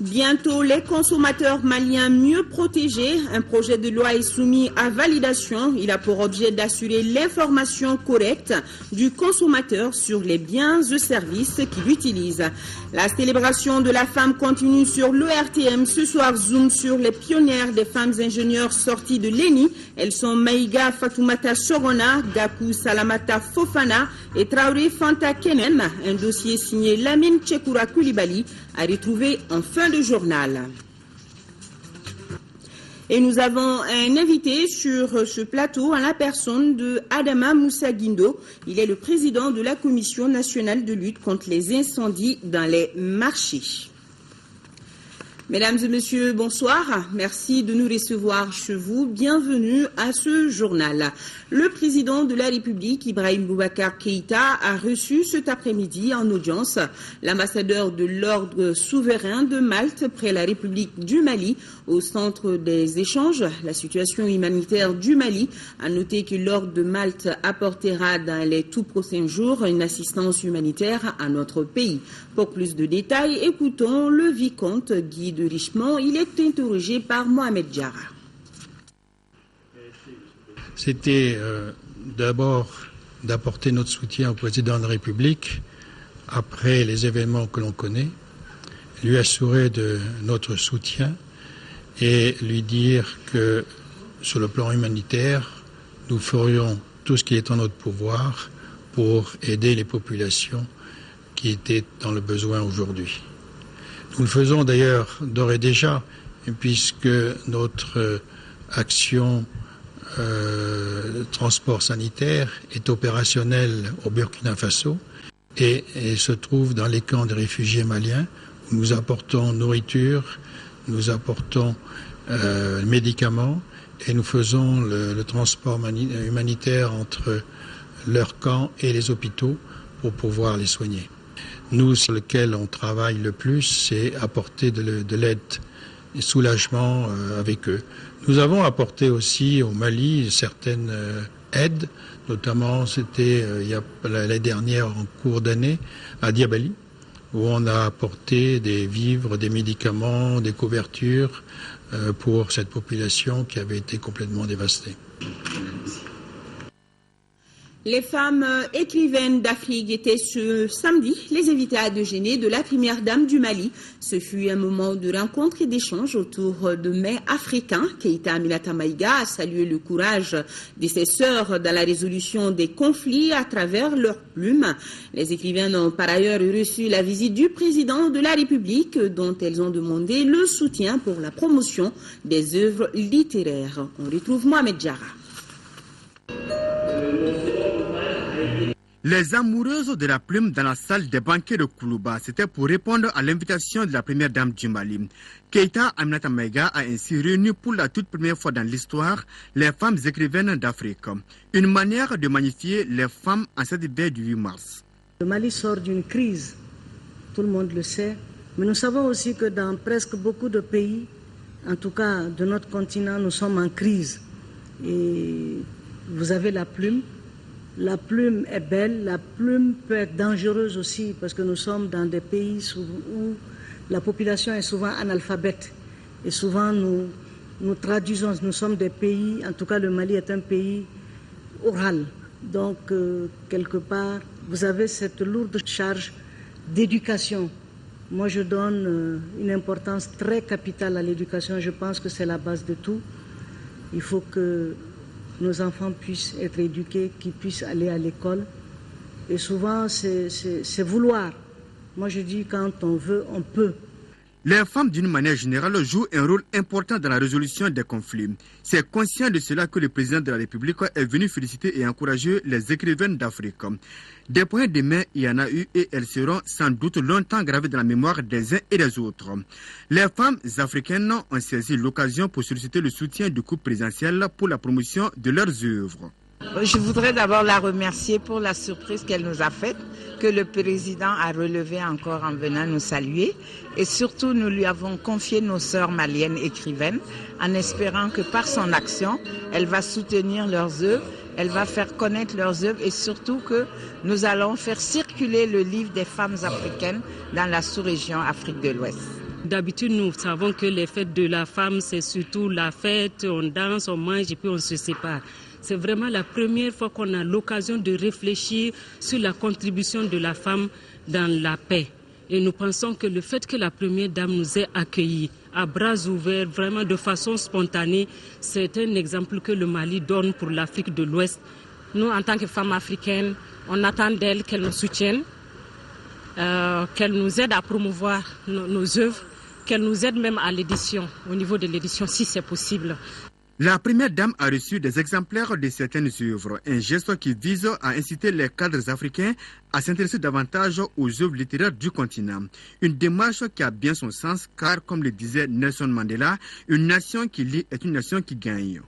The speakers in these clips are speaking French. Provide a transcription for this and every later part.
Bientôt, les consommateurs maliens mieux protégés. Un projet de loi est soumis à validation. Il a pour objet d'assurer l'information correcte du consommateur sur les biens et services qu'il utilise. La célébration de la femme continue sur l'ORTM. Ce soir, zoom sur les pionnières des femmes ingénieurs sorties de l'ENI. Elles sont Maïga Fatoumata Sorona, Gakou Salamata Fofana et Traoré Fanta Kenen. Un dossier signé Lamine Tchekoura Koulibaly à retrouver en fin de journal. Et nous avons un invité sur ce plateau en la personne de Adama Moussa Guindo. Il est le président de la Commission nationale de lutte contre les incendies dans les marchés. Mesdames et messieurs, bonsoir. Merci de nous recevoir chez vous. Bienvenue à ce journal. Le président de la République, Ibrahim Boubacar Keïta, a reçu cet après-midi en audience l'ambassadeur de l'ordre souverain de Malte près la République du Mali au centre des échanges. La situation humanitaire du Mali a noté que l'ordre de Malte apportera dans les tout prochains jours une assistance humanitaire à notre pays. Pour plus de détails, écoutons le vicomte Guy de Richemont. Il est interrogé par Mohamed Diarra. C'était d'abord d'apporter notre soutien au président de la République après les événements que l'on connaît, lui assurer de notre soutien et lui dire que sur le plan humanitaire, nous ferions tout ce qui est en notre pouvoir pour aider les populations qui étaient dans le besoin aujourd'hui. Nous le faisons d'ailleurs d'ores et déjà, puisque notre action transport sanitaire est opérationnelle au Burkina Faso et se trouve dans les camps des réfugiés maliens où nous apportons nourriture, nous apportons médicaments et nous faisons le transport humanitaire entre leurs camps et les hôpitaux pour pouvoir les soigner. Nous, sur lequel on travaille le plus, c'est apporter de l'aide et soulagement avec eux. Nous avons apporté aussi au Mali certaines aides, notamment c'était l'année dernière en cours d'année à Diabali, où on a apporté des vivres, des médicaments, des couvertures pour cette population qui avait été complètement dévastée. Les femmes écrivaines d'Afrique étaient ce samedi les invitées à déjeuner de la première dame du Mali. Ce fut un moment de rencontre et d'échange autour de mets africains. Keïta Aminata Maïga a salué le courage de ses sœurs dans la résolution des conflits à travers leurs plumes. Les écrivaines ont par ailleurs reçu la visite du président de la République dont elles ont demandé le soutien pour la promotion des œuvres littéraires. On retrouve Mohamed Diarra. Les amoureuses de la plume dans la salle des banquets de Koulouba, c'était pour répondre à l'invitation de la première dame du Mali. Keïta Aminata Maïga a ainsi réuni pour la toute première fois dans l'histoire les femmes écrivaines d'Afrique. Une manière de magnifier les femmes en cette veille du 8 mars. Le Mali sort d'une crise, tout le monde le sait, mais nous savons aussi que dans presque beaucoup de pays, en tout cas de notre continent, nous sommes en crise. Et vous avez la plume. La plume est belle, la plume peut être dangereuse aussi parce que nous sommes dans des pays où la population est souvent analphabète et souvent nous traduisons, nous sommes des pays, en tout cas le Mali est un pays oral. Donc quelque part, vous avez cette lourde charge d'éducation. Moi je donne une importance très capitale à l'éducation, je pense que c'est la base de tout. Il faut que nos enfants puissent être éduqués, qu'ils puissent aller à l'école. Et souvent, c'est vouloir. Moi, je dis, quand on veut, on peut. Les femmes, d'une manière générale, jouent un rôle important dans la résolution des conflits. C'est conscient de cela que le président de la République est venu féliciter et encourager les écrivaines d'Afrique. Des points de main, il y en a eu et elles seront sans doute longtemps gravées dans la mémoire des uns et des autres. Les femmes africaines ont saisi l'occasion pour solliciter le soutien du couple présidentiel pour la promotion de leurs œuvres. Je voudrais d'abord la remercier pour la surprise qu'elle nous a faite, que le président a relevé encore en venant nous saluer. Et surtout, nous lui avons confié nos sœurs maliennes écrivaines en espérant que par son action, elle va soutenir leurs œuvres, elle va faire connaître leurs œuvres et surtout que nous allons faire circuler le livre des femmes africaines dans la sous-région Afrique de l'Ouest. D'habitude, nous savons que les fêtes de la femme, c'est surtout la fête, on danse, on mange et puis on se sépare. C'est vraiment la première fois qu'on a l'occasion de réfléchir sur la contribution de la femme dans la paix. Et nous pensons que le fait que la première dame nous ait accueillis à bras ouverts, vraiment de façon spontanée, c'est un exemple que le Mali donne pour l'Afrique de l'Ouest. Nous, en tant que femmes africaines, on attend d'elle qu'elle nous soutienne, qu'elle nous aide à promouvoir nos œuvres, qu'elle nous aide même à l'édition, au niveau de l'édition, si c'est possible. La première dame a reçu des exemplaires de certaines œuvres, un geste qui vise à inciter les cadres africains à s'intéresser davantage aux œuvres littéraires du continent. Une démarche qui a bien son sens car, comme le disait Nelson Mandela, une nation qui lit est une nation qui gagne.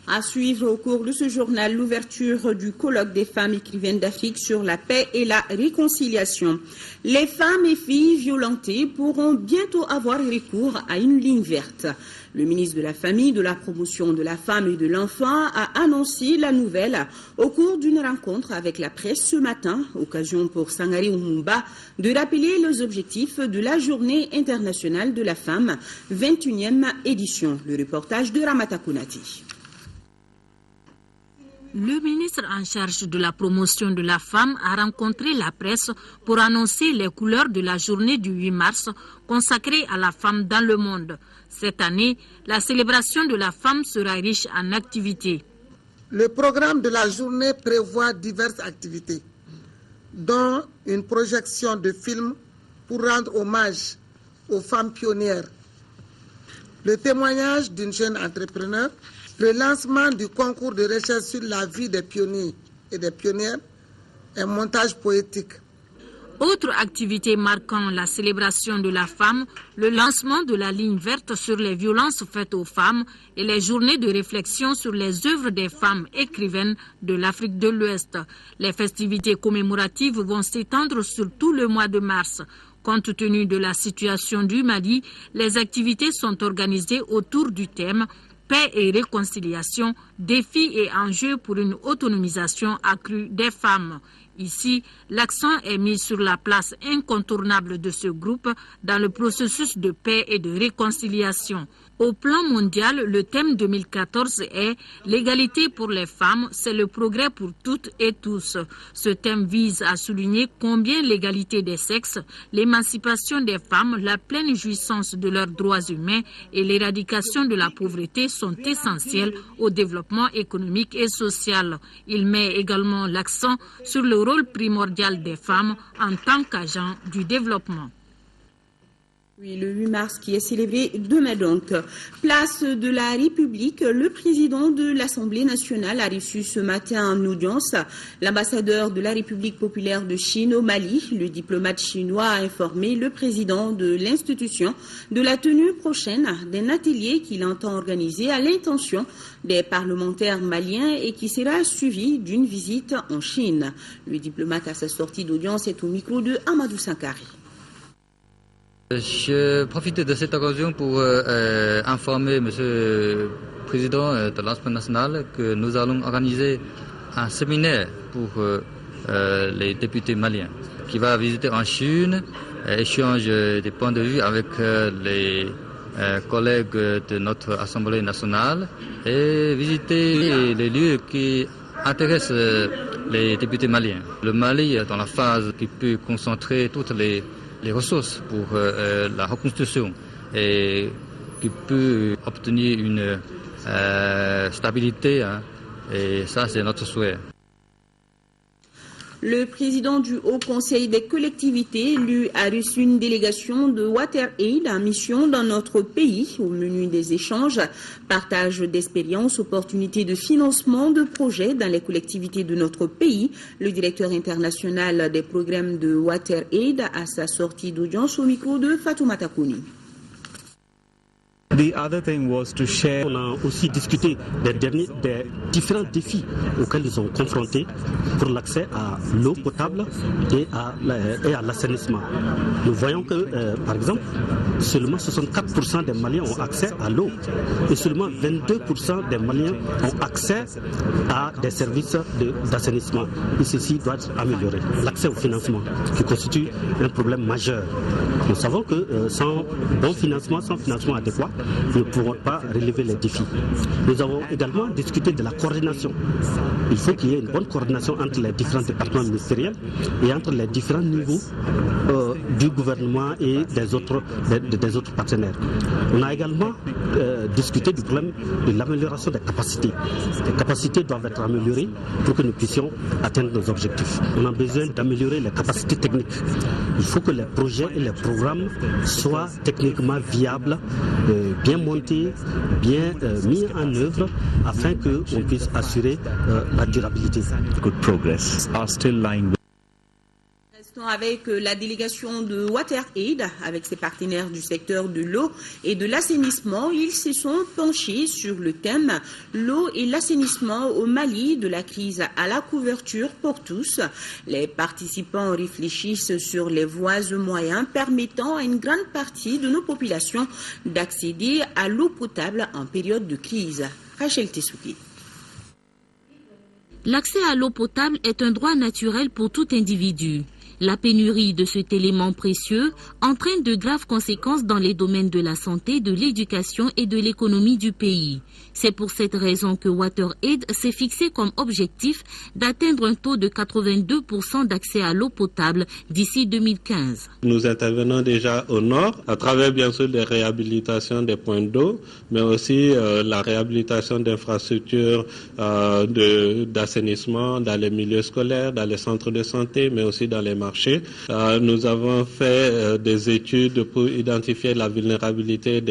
À suivre au cours de ce journal, l'ouverture du colloque des femmes écrivaines d'Afrique sur la paix et la réconciliation. Les femmes et filles violentées pourront bientôt avoir recours à une ligne verte. Le ministre de la Famille, de la Promotion de la Femme et de l'Enfant a annoncé la nouvelle au cours d'une rencontre avec la presse ce matin, occasion pour Sangaré Lumumba de rappeler les objectifs de la Journée internationale de la femme, 21e édition. Le reportage de Ramata Kounati. Le ministre en charge de la promotion de la femme a rencontré la presse pour annoncer les couleurs de la journée du 8 mars consacrée à la femme dans le monde. Cette année, la célébration de la femme sera riche en activités. Le programme de la journée prévoit diverses activités, dont une projection de films pour rendre hommage aux femmes pionnières, le témoignage d'une jeune entrepreneur, le lancement du concours de recherche sur la vie des pionniers et des pionnières, un montage poétique. Autre activité marquant la célébration de la femme, le lancement de la ligne verte sur les violences faites aux femmes et les journées de réflexion sur les œuvres des femmes écrivaines de l'Afrique de l'Ouest. Les festivités commémoratives vont s'étendre sur tout le mois de mars. Compte tenu de la situation du Mali, les activités sont organisées autour du thème paix et réconciliation, défis et enjeux pour une autonomisation accrue des femmes. Ici, l'accent est mis sur la place incontournable de ce groupe dans le processus de paix et de réconciliation. Au plan mondial, le thème 2014 est « L'égalité pour les femmes, c'est le progrès pour toutes et tous ». Ce thème vise à souligner combien l'égalité des sexes, l'émancipation des femmes, la pleine jouissance de leurs droits humains et l'éradication de la pauvreté sont essentiels au développement économique et social. Il met également l'accent sur le rôle primordial des femmes en tant qu'agents du développement. Oui, le 8 mars qui est célébré demain donc. Place de la République, le président de l'Assemblée nationale a reçu ce matin en audience l'ambassadeur de la République populaire de Chine au Mali. Le diplomate chinois a informé le président de l'institution de la tenue prochaine d'un atelier qu'il entend organiser à l'intention des parlementaires maliens et qui sera suivi d'une visite en Chine. Le diplomate à sa sortie d'audience est au micro de Amadou Sankari. Je profite de cette occasion pour informer M. le Président de l'Assemblée nationale que nous allons organiser un séminaire pour les députés maliens qui va visiter en Chine, échanger des points de vue avec les collègues de notre Assemblée nationale et visiter les lieux qui intéressent les députés maliens. Le Mali est dans la phase qui peut concentrer toutes les ressources pour la reconstruction et qui peut obtenir une stabilité, et ça c'est notre souhait. Le président du Haut Conseil des collectivités, lui, a reçu une délégation de WaterAid en mission dans notre pays. Au menu des échanges, partage d'expériences, opportunités de financement de projets dans les collectivités de notre pays. Le directeur international des programmes de WaterAid à sa sortie d'audience au micro de Fatoumata Kouni. On a aussi discuté des différents défis auxquels ils sont confrontés pour l'accès à l'eau potable et à l'assainissement. Nous voyons que, par exemple, seulement 64% des Maliens ont accès à l'eau et seulement 22% des Maliens ont accès à des services d'assainissement. Et ceci doit être amélioré. L'accès au financement, qui constitue un problème majeur. Nous savons que sans bon financement, sans financement adéquat, nous ne pourrons pas relever les défis. Nous avons également discuté de la coordination. Il faut qu'il y ait une bonne coordination entre les différents départements ministériels et entre les différents niveaux du gouvernement et des autres partenaires. On a également discuté du problème de l'amélioration des capacités. Les capacités doivent être améliorées pour que nous puissions atteindre nos objectifs. On a besoin d'améliorer les capacités techniques. Il faut que les projets et les programmes soient techniquement viables, bien montés, bien mis en œuvre afin qu'on puisse assurer la durabilité. Good progress are still lying. Avec la délégation de WaterAid, avec ses partenaires du secteur de l'eau et de l'assainissement, ils se sont penchés sur le thème « L'eau et l'assainissement au Mali, de la crise à la couverture pour tous ». Les participants réfléchissent sur les voies et moyens permettant à une grande partie de nos populations d'accéder à l'eau potable en période de crise. Rachel Tessouki. L'accès à l'eau potable est un droit naturel pour tout individu. La pénurie de cet élément précieux entraîne de graves conséquences dans les domaines de la santé, de l'éducation et de l'économie du pays. C'est pour cette raison que WaterAid s'est fixé comme objectif d'atteindre un taux de 82% d'accès à l'eau potable d'ici 2015. Nous intervenons déjà au nord à travers bien sûr des réhabilitations des points d'eau, mais aussi la réhabilitation d'infrastructures d'assainissement dans les milieux scolaires, dans les centres de santé, mais aussi dans les marchés. Nous avons fait des études pour identifier la vulnérabilité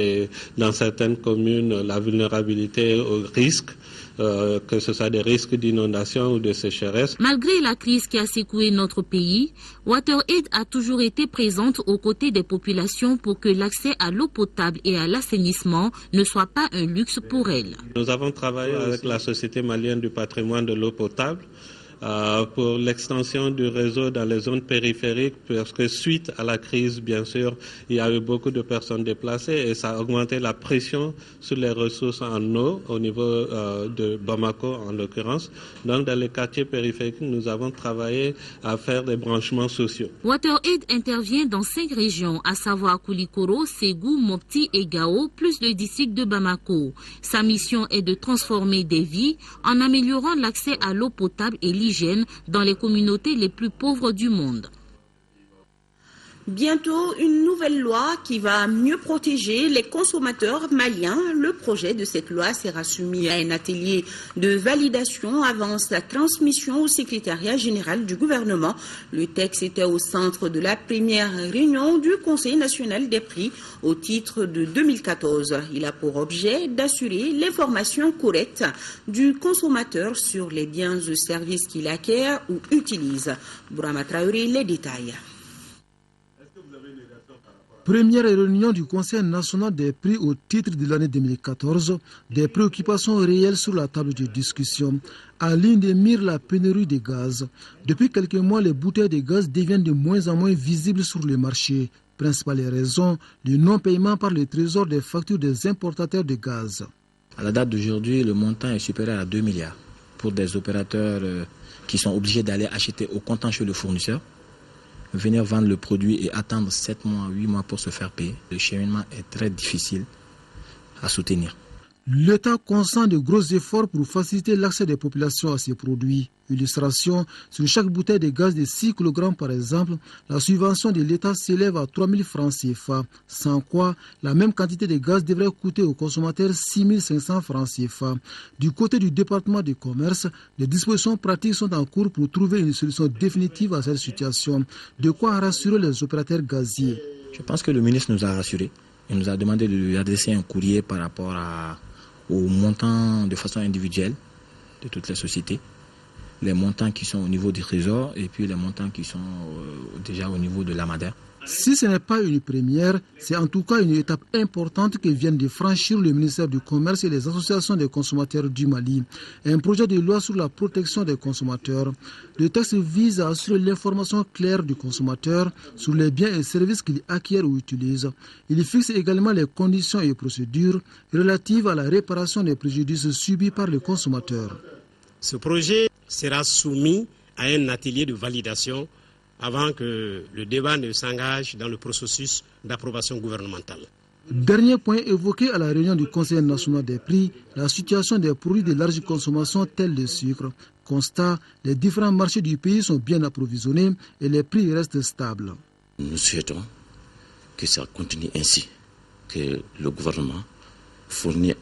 dans certaines communes, la vulnérabilité aux risques, que ce soit des risques d'inondation ou de sécheresse. Malgré la crise qui a secoué notre pays, WaterAid a toujours été présente aux côtés des populations pour que l'accès à l'eau potable et à l'assainissement ne soit pas un luxe pour elles. Nous avons travaillé avec la Société malienne du patrimoine de l'eau potable pour l'extension du réseau dans les zones périphériques, parce que suite à la crise, bien sûr, il y a eu beaucoup de personnes déplacées et ça a augmenté la pression sur les ressources en eau au niveau de Bamako en l'occurrence. Donc dans les quartiers périphériques, nous avons travaillé à faire des branchements sociaux. WaterAid intervient dans 5 régions, à savoir Koulikoro, Ségou, Mopti et Gao, plus le district de Bamako. Sa mission est de transformer des vies en améliorant l'accès à l'eau potable et l'hygiène dans les communautés les plus pauvres du monde. Bientôt, une nouvelle loi qui va mieux protéger les consommateurs maliens. Le projet de cette loi sera soumis à un atelier de validation avant sa transmission au secrétariat général du gouvernement. Le texte était au centre de la première réunion du Conseil national des prix au titre de 2014. Il a pour objet d'assurer l'information correcte du consommateur sur les biens et services qu'il acquiert ou utilise. Bourama Traoré, les détails. Première réunion du Conseil national des prix au titre de l'année 2014, des préoccupations réelles sur la table de discussion. En ligne de mire, la pénurie de gaz. Depuis quelques mois, les bouteilles de gaz deviennent de moins en moins visibles sur le marché. Principale raison, le non-paiement par le Trésor des factures des importateurs de gaz. À la date d'aujourd'hui, le montant est supérieur à 2 milliards pour des opérateurs qui sont obligés d'aller acheter au comptant chez le fournisseur, venir vendre le produit et attendre 7 mois, 8 mois pour se faire payer. Le cheminement est très difficile à soutenir. L'État consent de gros efforts pour faciliter l'accès des populations à ces produits. Illustration, sur chaque bouteille de gaz de 6 kg par exemple, la subvention de l'État s'élève à 3 000 francs CFA, sans quoi la même quantité de gaz devrait coûter aux consommateurs 6 500 francs CFA. Du côté du département du commerce, les dispositions pratiques sont en cours pour trouver une solution définitive à cette situation. De quoi rassurer les opérateurs gaziers. Je pense que le ministre nous a rassurés. Il nous a demandé de lui adresser un courrier par rapport aux montants de façon individuelle de toutes les sociétés, les montants qui sont au niveau du Trésor et puis les montants qui sont déjà au niveau de l'AMADER. Si ce n'est pas une première, c'est en tout cas une étape importante que viennent de franchir le ministère du Commerce et les associations des consommateurs du Mali. Un projet de loi sur la protection des consommateurs. Le texte vise à assurer l'information claire du consommateur sur les biens et services qu'il acquiert ou utilise. Il fixe également les conditions et procédures relatives à la réparation des préjudices subis par le consommateur. Ce projet sera soumis à un atelier de validation avant que le débat ne s'engage dans le processus d'approbation gouvernementale. Dernier point évoqué à la réunion du Conseil national des prix, la situation des produits de large consommation tels le sucre. Constat, les différents marchés du pays sont bien approvisionnés et les prix restent stables. Nous souhaitons que ça continue ainsi, que le gouvernement fournit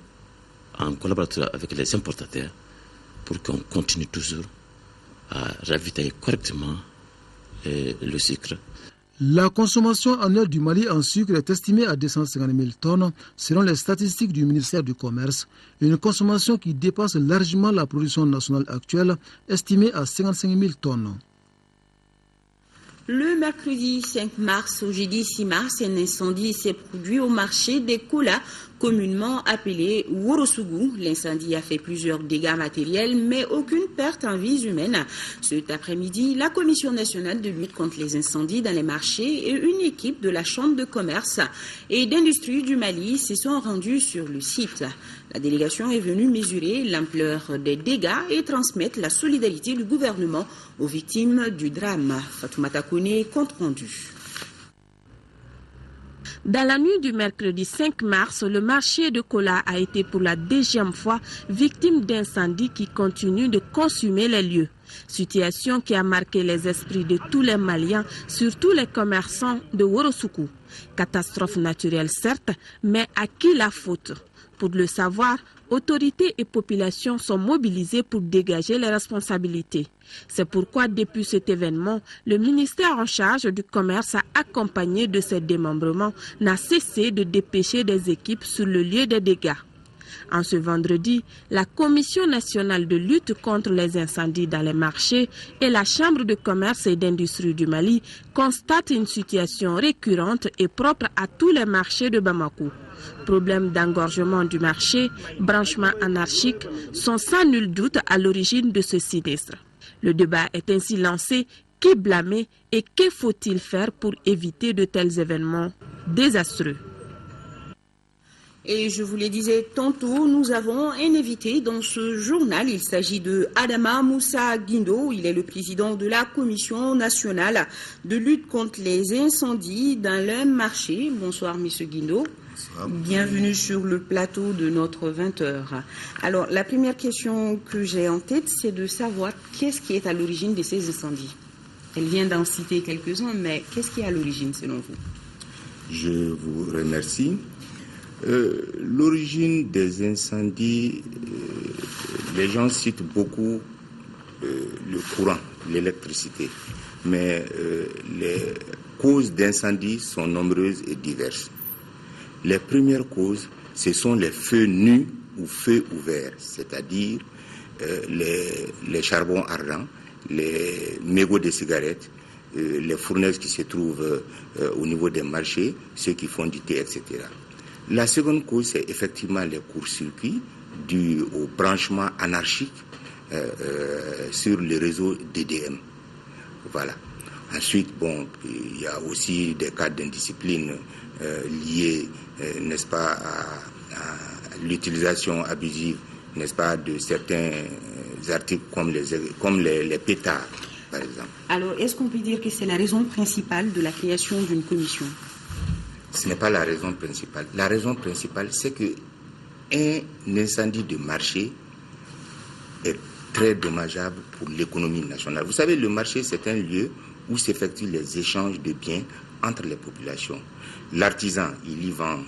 en collaboration avec les importateurs pour qu'on continue toujours à ravitailler correctement le sucre. La consommation annuelle du Mali en sucre est estimée à 250 000 tonnes selon les statistiques du ministère du Commerce. Une consommation qui dépasse largement la production nationale actuelle, estimée à 55 000 tonnes. Le mercredi 5 mars au jeudi 6 mars, un incendie s'est produit au marché des Kola, communément appelé Worosougou. L'incendie a fait plusieurs dégâts matériels, mais aucune perte en vies humaines. Cet après-midi, la Commission nationale de lutte contre les incendies dans les marchés et une équipe de la Chambre de commerce et d'industrie du Mali se sont rendus sur le site. La délégation est venue mesurer l'ampleur des dégâts et transmettre la solidarité du gouvernement aux victimes du drame. Fatoumata Kone, compte rendu. Dans la nuit du mercredi 5 mars, le marché de Kola a été pour la deuxième fois victime d'incendies qui continuent de consumer les lieux. Situation qui a marqué les esprits de tous les Maliens, surtout les commerçants de Worosougou. Catastrophe naturelle certes, mais à qui la faute? Pour le savoir, autorités et populations sont mobilisées pour dégager les responsabilités. C'est pourquoi depuis cet événement, le ministère en charge du commerce accompagné de ces démembrements n'a cessé de dépêcher des équipes sur le lieu des dégâts. En ce vendredi, la Commission nationale de lutte contre les incendies dans les marchés et la Chambre de commerce et d'industrie du Mali constatent une situation récurrente et propre à tous les marchés de Bamako. Problèmes d'engorgement du marché, branchements anarchiques sont sans nul doute à l'origine de ce sinistre. Le débat est ainsi lancé. Qui blâmer et que faut-il faire pour éviter de tels événements désastreux? Et je vous le disais tantôt, nous avons un invité dans ce journal. Il s'agit de Adama Moussa Guindo. Il est le président de la Commission nationale de lutte contre les incendies dans le marché. Bonsoir, monsieur Guindo. Bonsoir. Bienvenue sur le plateau de notre 20h. Alors, la première question que j'ai en tête, c'est de savoir qu'est-ce qui est à l'origine de ces incendies. Elle vient d'en citer quelques-uns, mais qu'est-ce qui est à l'origine selon vous? Je vous remercie. L'origine des incendies, les gens citent beaucoup le courant, l'électricité, mais les causes d'incendie sont nombreuses et diverses. Les premières causes, ce sont les feux nus ou feux ouverts, c'est-à-dire les charbons ardents, les mégots de cigarettes, les fournaises qui se trouvent au niveau des marchés, ceux qui font du thé, etc. La seconde cause, c'est effectivement les courts-circuits dus au branchement anarchique sur le réseau DDM. Voilà. Ensuite, bon, il y a aussi des cas d'indiscipline liés, n'est-ce pas, à l'utilisation abusive, n'est-ce pas, de certains articles comme les pétards, par exemple. Alors, est-ce qu'on peut dire que c'est la raison principale de la création d'une commission? Ce n'est pas la raison principale. La raison principale, c'est que un incendie de marché est très dommageable pour l'économie nationale. Vous savez, le marché, c'est un lieu où s'effectuent les échanges de biens entre les populations. L'artisan, il y vend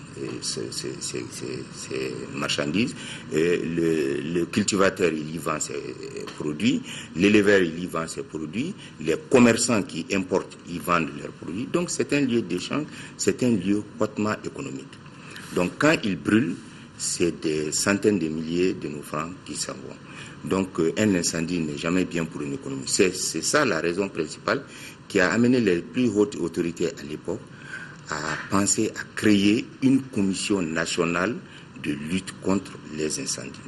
ses marchandises, le cultivateur, il y vend ses produits, l'éleveur, il y vend ses produits, les commerçants qui importent, ils vendent leurs produits. Donc c'est un lieu d'échange, c'est un lieu hautement économique. Donc quand il brûle, c'est des centaines de milliers de nos francs qui s'en vont. Donc un incendie n'est jamais bien pour une économie. C'est ça la raison principale qui a amené les plus hautes autorités à l'époque à penser à créer une commission nationale de lutte contre les incendies.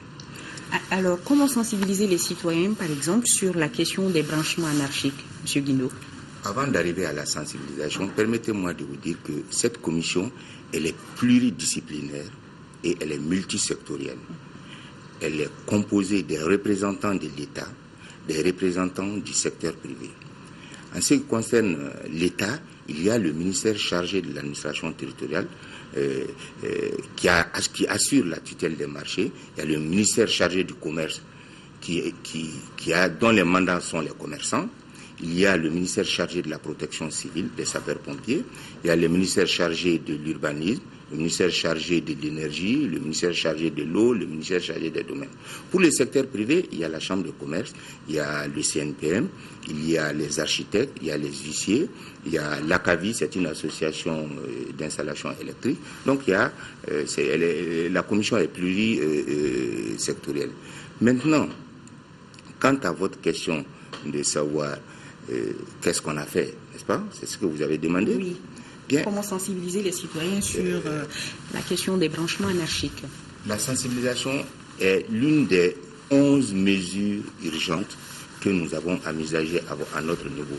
Alors, comment sensibiliser les citoyens, par exemple, sur la question des branchements anarchiques, M. Guindo? Avant d'arriver à la sensibilisation, permettez-moi de vous dire que cette commission, elle est pluridisciplinaire et elle est multisectorielle. Elle est composée des représentants de l'État, des représentants du secteur privé. En ce qui concerne l'État, il y a le ministère chargé de l'administration territoriale qui assure la tutelle des marchés. Il y a le ministère chargé du commerce dont les mandats sont les commerçants. Il y a le ministère chargé de la protection civile, des sapeurs-pompiers. Il y a le ministère chargé de l'urbanisme, le ministère chargé de l'énergie, le ministère chargé de l'eau, le ministère chargé des domaines. Pour le secteur privé, il y a la chambre de commerce, il y a le CNPM, il y a les architectes, il y a les huissiers, il y a l'ACAVI, c'est une association d'installation électrique. Donc il y a, la commission est plurisectorielle. Maintenant, quant à votre question de savoir qu'est-ce qu'on a fait, n'est-ce pas? C'est ce que vous avez demandé. Oui. Bien. Comment sensibiliser les citoyens sur la question des branchements anarchiques? La sensibilisation est l'une des 11 mesures urgentes que nous avons envisagées à notre niveau.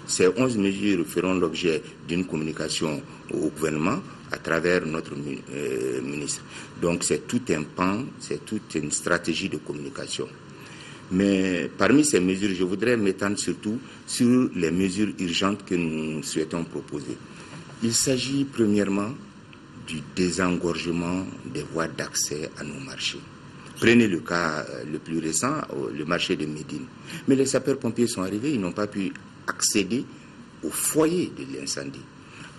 Ces 11 mesures feront l'objet d'une communication au gouvernement à travers notre ministre. Donc c'est tout un pan, c'est toute une stratégie de communication. Mais parmi ces mesures, je voudrais m'étendre surtout sur les mesures urgentes que nous souhaitons proposer. Il s'agit premièrement du désengorgement des voies d'accès à nos marchés. Prenez le cas le plus récent, le marché de Médine. Mais les sapeurs-pompiers sont arrivés, ils n'ont pas pu accéder au foyer de l'incendie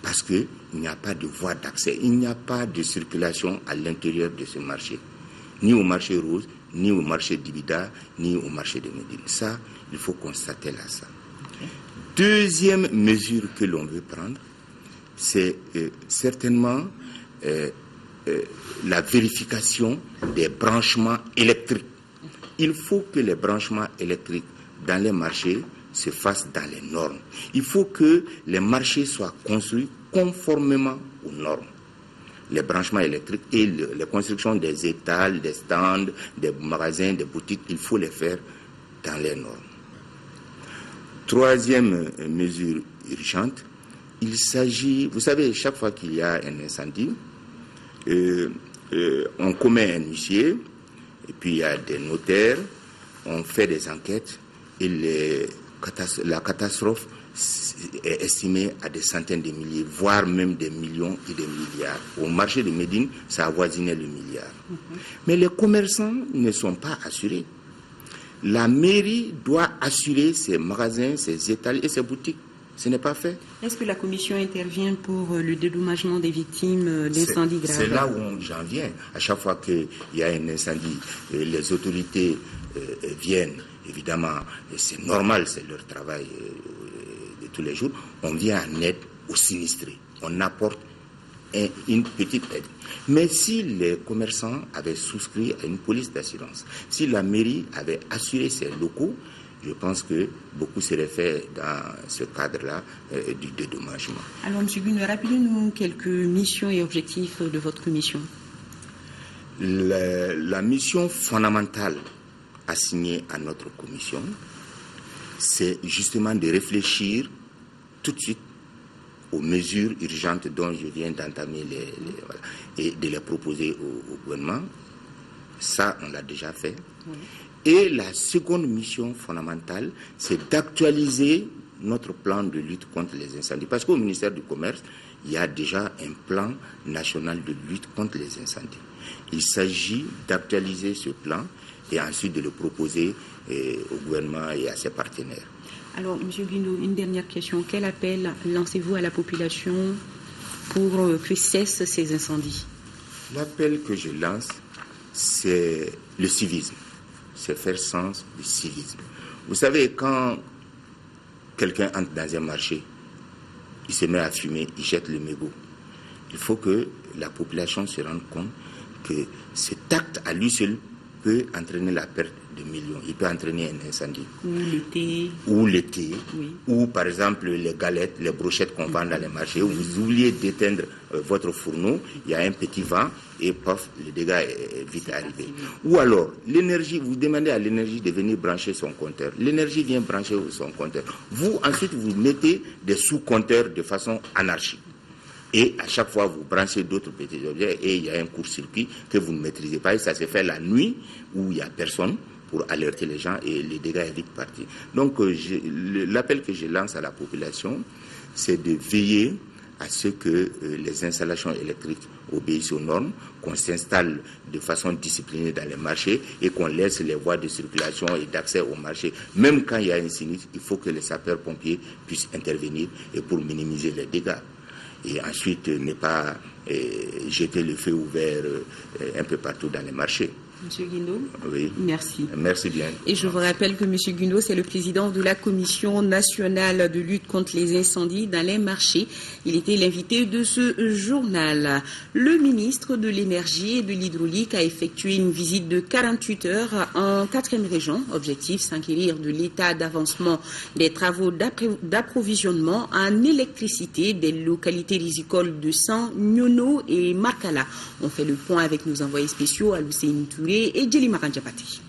parce qu'il n'y a pas de voie d'accès, il n'y a pas de circulation à l'intérieur de ce marché, ni au marché rose, ni au marché d'Ibida, ni au marché de Médine. Ça, il faut constater là ça. Deuxième mesure que l'on veut prendre, c'est certainement la vérification des branchements électriques. Il faut que les branchements électriques dans les marchés se fassent dans les normes. Il faut que les marchés soient construits conformément aux normes. Les branchements électriques et les constructions des étals, des stands, des magasins, des boutiques, il faut les faire dans les normes. Troisième mesure urgente, il s'agit, vous savez, chaque fois qu'il y a un incendie, on commet un huissier, et puis il y a des notaires, on fait des enquêtes, et la catastrophe est estimée à des centaines de milliers, voire même des millions et des milliards. Au marché de Médine, ça avoisinait le milliard. Mais les commerçants ne sont pas assurés. La mairie doit assurer ses magasins, ses étals et ses boutiques. Ce n'est pas fait. Est-ce que la commission intervient pour le dédommagement des victimes d'incendies graves? C'est là où j'en viens. À chaque fois qu'il y a un incendie, les autorités viennent, évidemment, c'est normal, c'est leur travail de tous les jours. On vient en aide aux sinistrés. On apporte une petite aide. Mais si les commerçants avaient souscrit à une police d'assurance, si la mairie avait assuré ses locaux, je pense que beaucoup serait fait dans ce cadre-là du dédommagement. Alors, M. Guindo, rappelez-nous quelques missions et objectifs de votre commission. La mission fondamentale assignée à notre commission, c'est justement de réfléchir tout de suite aux mesures urgentes dont je viens d'entamer et de les proposer au gouvernement. Ça, on l'a déjà fait. Oui. Et la seconde mission fondamentale, c'est d'actualiser notre plan de lutte contre les incendies. Parce qu'au ministère du Commerce, il y a déjà un plan national de lutte contre les incendies. Il s'agit d'actualiser ce plan et ensuite de le proposer au gouvernement et à ses partenaires. Alors, M. Guindo, une dernière question. Quel appel lancez-vous à la population pour que cessent ces incendies? L'appel que je lance, c'est le civisme. C'est faire sens du civisme. Vous savez, quand quelqu'un entre dans un marché, il se met à fumer, il jette le mégot. Il faut que la population se rende compte que cet acte à lui seul peut entraîner la perte de millions. Il peut entraîner un incendie. Ou le thé. Oui. Ou par exemple les galettes, les brochettes qu'on vend dans les marchés. Où vous oubliez d'éteindre votre fourneau, il y a un petit vent et paf, le dégât est vite arrivé. Ou alors, l'énergie, vous demandez à l'énergie de venir brancher son compteur. L'énergie vient brancher son compteur. Vous, ensuite, vous mettez des sous-compteurs de façon anarchique. Et à chaque fois, vous branchez d'autres petits objets et il y a un court-circuit que vous ne maîtrisez pas. Et ça se fait la nuit où il n'y a personne pour alerter les gens et les dégâts est vite partis. Donc, l'appel que je lance à la population, c'est de veiller à ce que les installations électriques obéissent aux normes, qu'on s'installe de façon disciplinée dans les marchés et qu'on laisse les voies de circulation et d'accès au marché. Même quand il y a un sinistre, il faut que les sapeurs-pompiers puissent intervenir et pour minimiser les dégâts. Et ensuite, ne pas jeter le feu ouvert un peu partout dans les marchés. Monsieur Guindo. Oui. Merci. Merci bien. Et je vous rappelle que Monsieur Guindo, c'est le président de la Commission nationale de lutte contre les incendies dans les marchés. Il était l'invité de ce journal. Le ministre de l'Énergie et de l'Hydraulique a effectué une visite de 48 heures en 4e région. Objectif, s'enquérir de l'état d'avancement des travaux d'approvisionnement en électricité des localités rizicoles de San, Nyono et Makala. On fait le point avec nos envoyés spéciaux à Lucéine Touré et Djeli Maranjapati.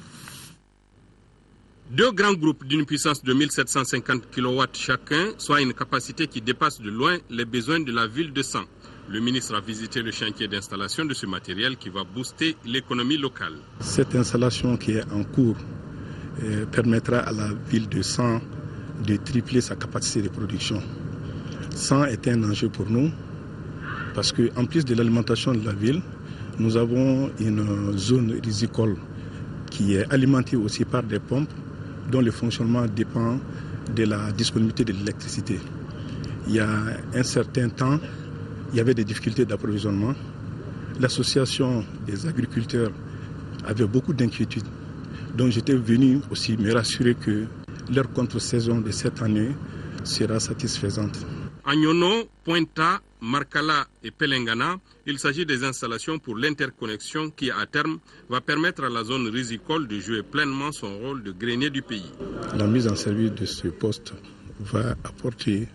Deux grands groupes d'une puissance de 1750 kW chacun, soit une capacité qui dépasse de loin les besoins de la ville de San. Le ministre a visité le chantier d'installation de ce matériel qui va booster l'économie locale. Cette installation qui est en cours permettra à la ville de San de tripler sa capacité de production. San est un enjeu pour nous parce qu'en plus de l'alimentation de la ville, nous avons une zone rizicole qui est alimentée aussi par des pompes dont le fonctionnement dépend de la disponibilité de l'électricité. Il y a un certain temps, il y avait des difficultés d'approvisionnement. L'association des agriculteurs avait beaucoup d'inquiétudes. Donc j'étais venu aussi me rassurer que leur contre-saison de cette année sera satisfaisante. À Nyono, Pointa, Markala et Pelengana, il s'agit des installations pour l'interconnexion qui, à terme, va permettre à la zone rizicole de jouer pleinement son rôle de grenier du pays. La mise en service de ce poste va apporter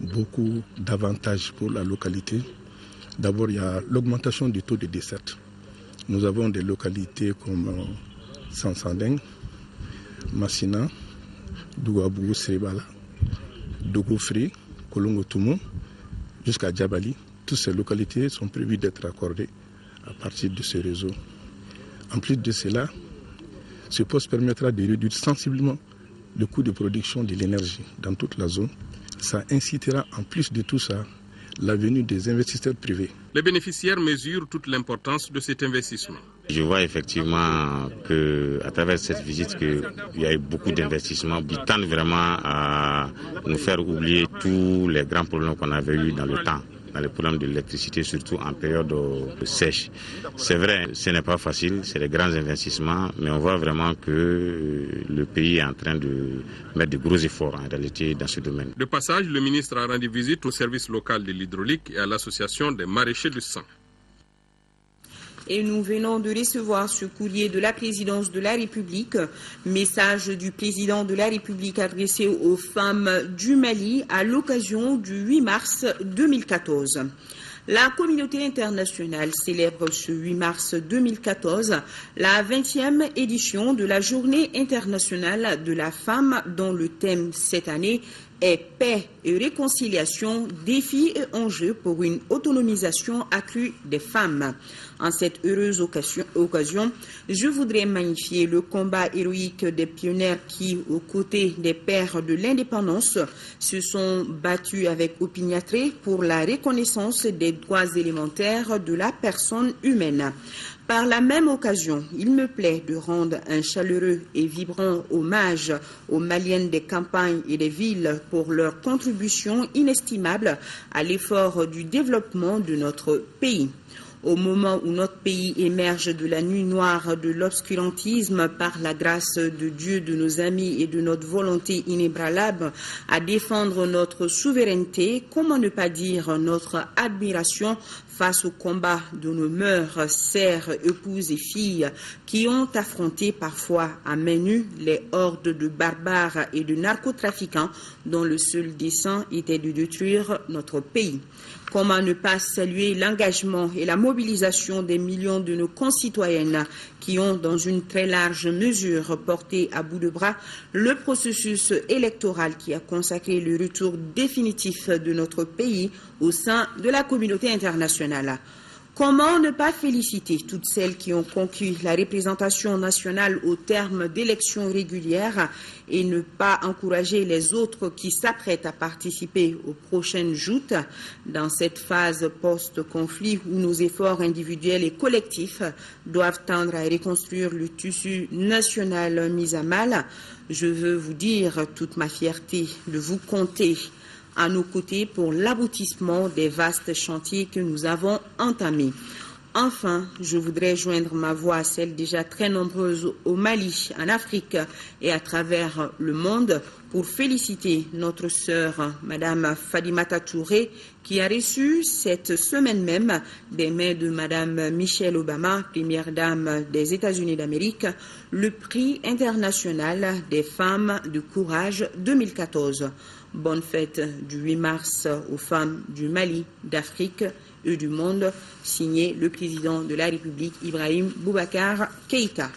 beaucoup d'avantages pour la localité. D'abord, il y a l'augmentation du taux de desserte. Nous avons des localités comme Sansandeng, Massina, Douabou, Srebala, Dogofri, Kolongotumo, jusqu'à Djabali. Toutes ces localités sont prévues d'être accordées à partir de ce réseau. En plus de cela, ce poste permettra de réduire sensiblement le coût de production de l'énergie dans toute la zone. Ça incitera en plus de tout ça la venue des investisseurs privés. Les bénéficiaires mesurent toute l'importance de cet investissement. Je vois effectivement qu'à travers cette visite qu'il y a eu beaucoup d'investissements qui tendent vraiment à nous faire oublier tous les grands problèmes qu'on avait eus dans le temps, dans les problèmes de l'électricité, surtout en période sèche. C'est vrai, ce n'est pas facile, c'est des grands investissements, mais on voit vraiment que le pays est en train de mettre de gros efforts en réalité dans ce domaine. De passage, le ministre a rendu visite au service local de l'hydraulique et à l'association des maraîchers de San. Et nous venons de recevoir ce courrier de la présidence de la République, message du président de la République adressé aux femmes du Mali à l'occasion du 8 mars 2014. La communauté internationale célèbre ce 8 mars 2014 la 20e édition de la Journée internationale de la femme dont le thème cette année est paix et réconciliation, défis et enjeux pour une autonomisation accrue des femmes. En cette heureuse occasion, je voudrais magnifier le combat héroïque des pionnières qui, aux côtés des pères de l'indépendance, se sont battus avec opiniâtreté pour la reconnaissance des droits élémentaires de la personne humaine. Par la même occasion, il me plaît de rendre un chaleureux et vibrant hommage aux Maliennes des campagnes et des villes pour leur contribution inestimable à l'effort du développement de notre pays. Au moment où notre pays émerge de la nuit noire de l'obscurantisme par la grâce de Dieu, de nos amis et de notre volonté inébranlable à défendre notre souveraineté, comment ne pas dire notre admiration face au combat de nos mœurs, sœurs, épouses et filles qui ont affronté parfois à main nue les hordes de barbares et de narcotrafiquants dont le seul dessein était de détruire notre pays. Comment ne pas saluer l'engagement et la mobilisation des millions de nos concitoyennes qui ont, dans une très large mesure, porté à bout de bras le processus électoral qui a consacré le retour définitif de notre pays au sein de la communauté internationale. Comment ne pas féliciter toutes celles qui ont conquis la représentation nationale au terme d'élections régulières et ne pas encourager les autres qui s'apprêtent à participer aux prochaines joutes dans cette phase post-conflit où nos efforts individuels et collectifs doivent tendre à reconstruire le tissu national mis à mal. Je veux vous dire toute ma fierté de vous compter à nos côtés pour l'aboutissement des vastes chantiers que nous avons entamés. Enfin, je voudrais joindre ma voix à celles déjà très nombreuses au Mali, en Afrique et à travers le monde pour féliciter notre sœur, Madame Fadimata Touré, qui a reçu cette semaine même des mains de Madame Michelle Obama, première dame des États-Unis d'Amérique, le prix international des femmes de courage 2014. Bonne fête du 8 mars aux femmes du Mali, d'Afrique et du monde, signé le président de la République, Ibrahim Boubacar Keïta.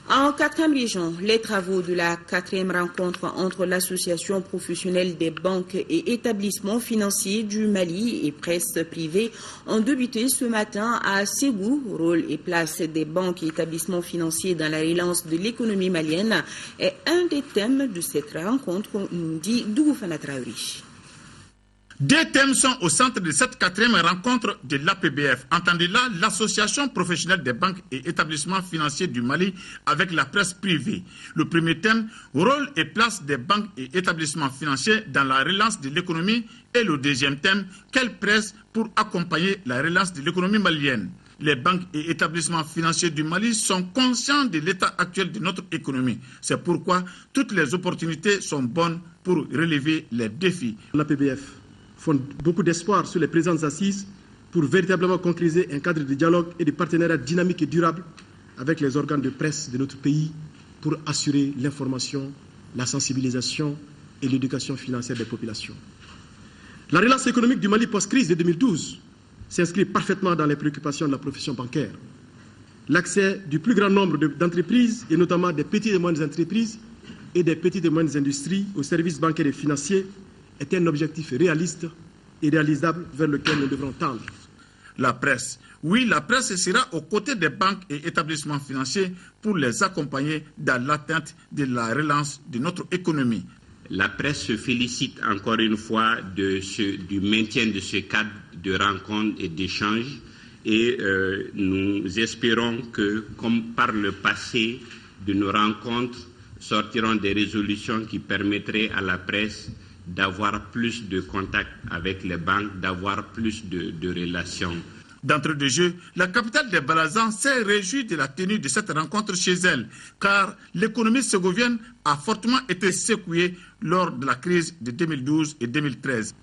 En 4e région, les travaux de la 4e rencontre entre l'association professionnelle des banques et établissements financiers du Mali et presse privée ont débuté ce matin à Ségou. Rôle et place des banques et établissements financiers dans la relance de l'économie malienne est un des thèmes de cette rencontre, nous dit Dougoufana Traoré. Deux thèmes sont au centre de cette 4e rencontre de l'APBF. Entendez-là, l'association professionnelle des banques et établissements financiers du Mali avec la presse privée. Le premier thème, rôle et place des banques et établissements financiers dans la relance de l'économie. Et le deuxième thème, quelle presse pour accompagner la relance de l'économie malienne. Les banques et établissements financiers du Mali sont conscients de l'état actuel de notre économie. C'est pourquoi toutes les opportunités sont bonnes pour relever les défis. L'APBF fonde beaucoup d'espoir sur les présentes assises pour véritablement concrétiser un cadre de dialogue et de partenariat dynamique et durable avec les organes de presse de notre pays pour assurer l'information, la sensibilisation et l'éducation financière des populations. La relance économique du Mali post-crise de 2012 s'inscrit parfaitement dans les préoccupations de la profession bancaire. L'accès du plus grand nombre d'entreprises, et notamment des petites et moyennes entreprises et des petites et moyennes industries aux services bancaires et financiers, est un objectif réaliste et réalisable vers lequel nous devrons tendre. La presse. Oui, la presse sera aux côtés des banques et établissements financiers pour les accompagner dans l'atteinte de la relance de notre économie. La presse se félicite encore une fois du maintien de ce cadre de rencontres et d'échanges et nous espérons que, comme par le passé, de nos rencontres sortiront des résolutions qui permettraient à la presse d'avoir plus de contacts avec les banques, d'avoir plus de relations. D'entrée de jeu, la capitale des Balazans s'est réjouie de la tenue de cette rencontre chez elle, car l'économie ségovienne a fortement été secouée lors de la crise de 2012 et 2013.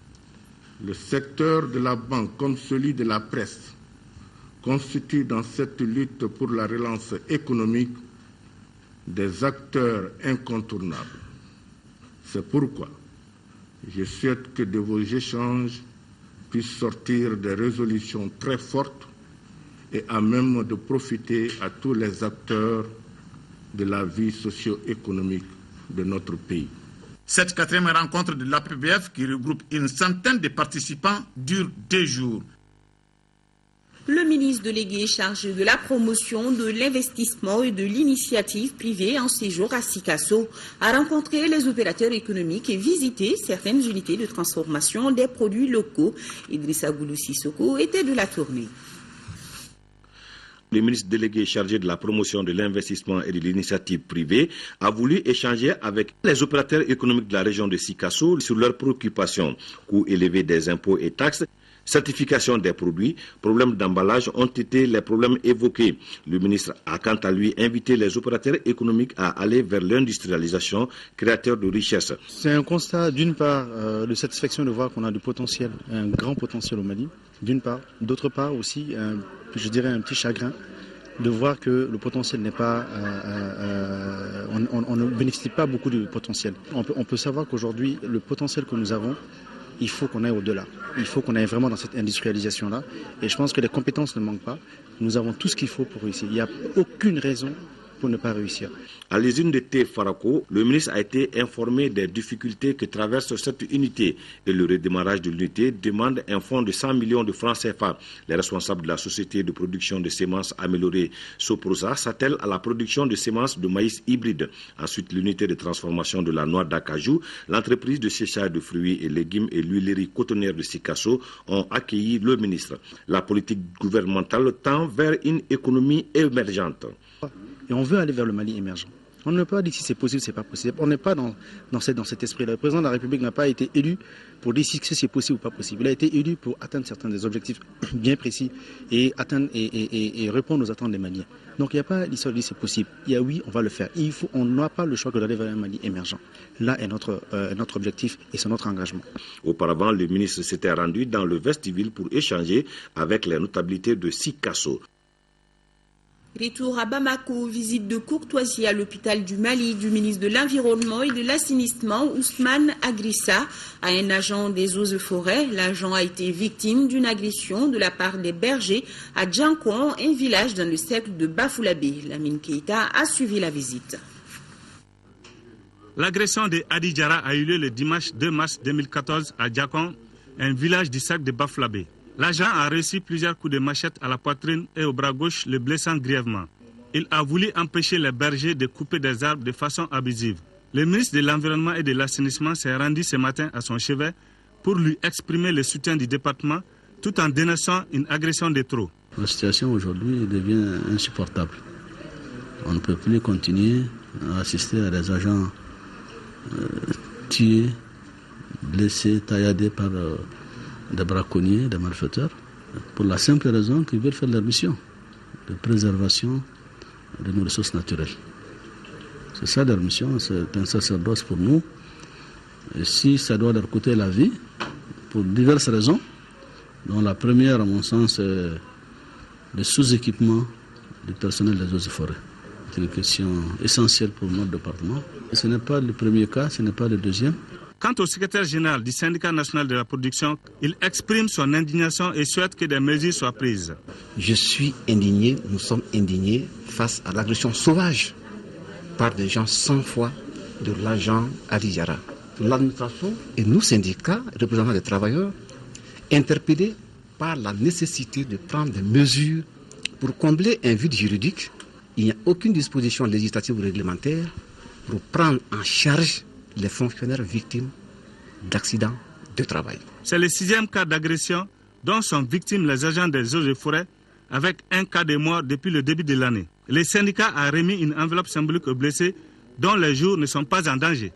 Le secteur de la banque comme celui de la presse constituent dans cette lutte pour la relance économique des acteurs incontournables. C'est pourquoi je souhaite que de vos échanges puissent sortir des résolutions très fortes et à même de profiter à tous les acteurs de la vie socio-économique de notre pays. Cette 4e rencontre de l'APBF, qui regroupe une centaine de participants, dure 2 jours. Le ministre délégué chargé de la promotion de l'investissement et de l'initiative privée en séjour à Sikasso a rencontré les opérateurs économiques et visité certaines unités de transformation des produits locaux. Idrissa Goulou Sissoko était de la tournée. Le ministre délégué chargé de la promotion de l'investissement et de l'initiative privée a voulu échanger avec les opérateurs économiques de la région de Sikasso sur leurs préoccupations, coûts élevés des impôts et taxes. Certification des produits, problèmes d'emballage ont été les problèmes évoqués. Le ministre a quant à lui invité les opérateurs économiques à aller vers l'industrialisation, créateur de richesses. C'est un constat d'une part de satisfaction de voir qu'on a du potentiel, un grand potentiel au Mali, d'une part. D'autre part aussi, je dirais un petit chagrin de voir que le potentiel n'est pas, on ne bénéficie pas beaucoup du potentiel. On peut savoir qu'aujourd'hui, le potentiel que nous avons, il faut qu'on aille au-delà. Il faut qu'on aille vraiment dans cette industrialisation-là. Et je pense que les compétences ne manquent pas. Nous avons tout ce qu'il faut pour réussir. Il n'y a aucune raison pour ne pas réussir. À l'usine de thé Farako, le ministre a été informé des difficultés que traverse cette unité et le redémarrage de l'unité demande un fonds de 100 millions de francs CFA. Les responsables de la société de production de semences améliorées Soprosa s'attellent à la production de semences de maïs hybride. Ensuite, l'unité de transformation de la noix d'acajou, l'entreprise de séchage de fruits et légumes et l'huilerie cotonnière de Sikasso ont accueilli le ministre. La politique gouvernementale tend vers une économie émergente. Et on veut aller vers le Mali émergent. On ne peut pas dire si c'est possible, c'est pas possible. On n'est pas dans cet esprit-là. Le président de la République n'a pas été élu pour dire si c'est possible ou pas possible. Il a été élu pour atteindre certains des objectifs bien précis et atteindre et répondre aux attentes des Maliens. Donc il n'y a pas l'histoire de dire c'est possible. Il y a oui, on va le faire. On n'a pas le choix que d'aller vers un Mali émergent. Là est notre objectif et c'est notre engagement. Auparavant, le ministre s'était rendu dans le vestibule pour échanger avec les notabilités de Sikasso. Retour à Bamako, visite de courtoisie à l'hôpital du Mali du ministre de l'Environnement et de l'Assainissement, Ousmane Agrissa, à un agent des eaux et forêts. L'agent a été victime d'une agression de la part des bergers à Djankon, un village dans le cercle de Bafoulabé. Lamine Keïta a suivi la visite. L'agression de Hadi Diarra a eu lieu le dimanche 2 mars 2014 à Djankon, un village du cercle de Bafoulabé. L'agent a reçu plusieurs coups de machette à la poitrine et au bras gauche, le blessant grièvement. Il a voulu empêcher les bergers de couper des arbres de façon abusive. Le ministre de l'Environnement et de l'Assainissement s'est rendu ce matin à son chevet pour lui exprimer le soutien du département tout en dénonçant une agression de trop. La situation aujourd'hui devient insupportable. On ne peut plus continuer à assister à des agents tués, blessés, tailladés par des braconniers, des malfaiteurs, pour la simple raison qu'ils veulent faire leur mission de préservation de nos ressources naturelles. C'est ça leur mission, c'est un sacerdoce pour nous. Et si ça doit leur coûter la vie, pour diverses raisons, dont la première, à mon sens, est le sous-équipement du personnel des eaux et forêts. C'est une question essentielle pour notre département. Et ce n'est pas le premier cas, ce n'est pas le deuxième. Quant au secrétaire général du syndicat national de la production, il exprime son indignation et souhaite que des mesures soient prises. Je suis indigné, nous sommes indignés face à l'agression sauvage par des gens sans foi de l'agent Hadi Diarra. L'administration et nous, syndicats, représentants des travailleurs, interpellés par la nécessité de prendre des mesures pour combler un vide juridique. Il n'y a aucune disposition législative ou réglementaire pour prendre en charge les fonctionnaires victimes d'accidents de travail. C'est le 6e cas d'agression dont sont victimes les agents des eaux et forêts, avec un cas de mort depuis le début de l'année. Le syndicat a remis une enveloppe symbolique aux blessés dont les jours ne sont pas en danger.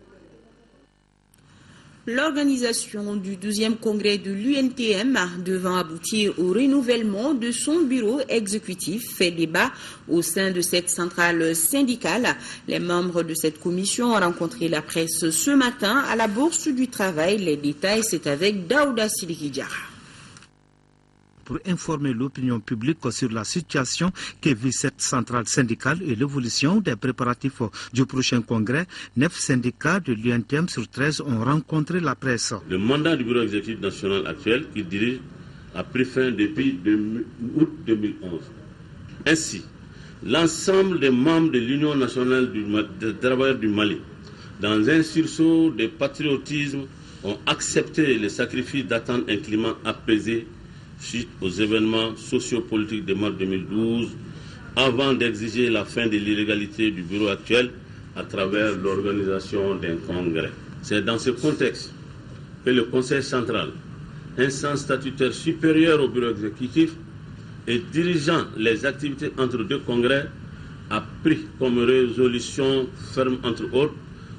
L'organisation du 12e congrès de l'UNTM devant aboutir au renouvellement de son bureau exécutif fait débat au sein de cette centrale syndicale. Les membres de cette commission ont rencontré la presse ce matin à la Bourse du Travail. Les détails, c'est avec Daouda Sidiki Diarra. Pour informer l'opinion publique sur la situation que vit cette centrale syndicale et l'évolution des préparatifs du prochain congrès, 9 syndicats de l'UNTM sur 13 ont rencontré la presse. Le mandat du bureau exécutif national actuel qu'il dirige a pris fin depuis août 2011. Ainsi, l'ensemble des membres de l'Union nationale des travailleurs du Mali, dans un sursaut de patriotisme, ont accepté le sacrifice d'attendre un climat apaisé suite aux événements sociopolitiques de mars 2012, avant d'exiger la fin de l'illégalité du bureau actuel à travers l'organisation d'un congrès. C'est dans ce contexte que le Conseil central, instance statutaire supérieure au bureau exécutif et dirigeant les activités entre deux congrès, a pris comme résolution ferme, entre autres,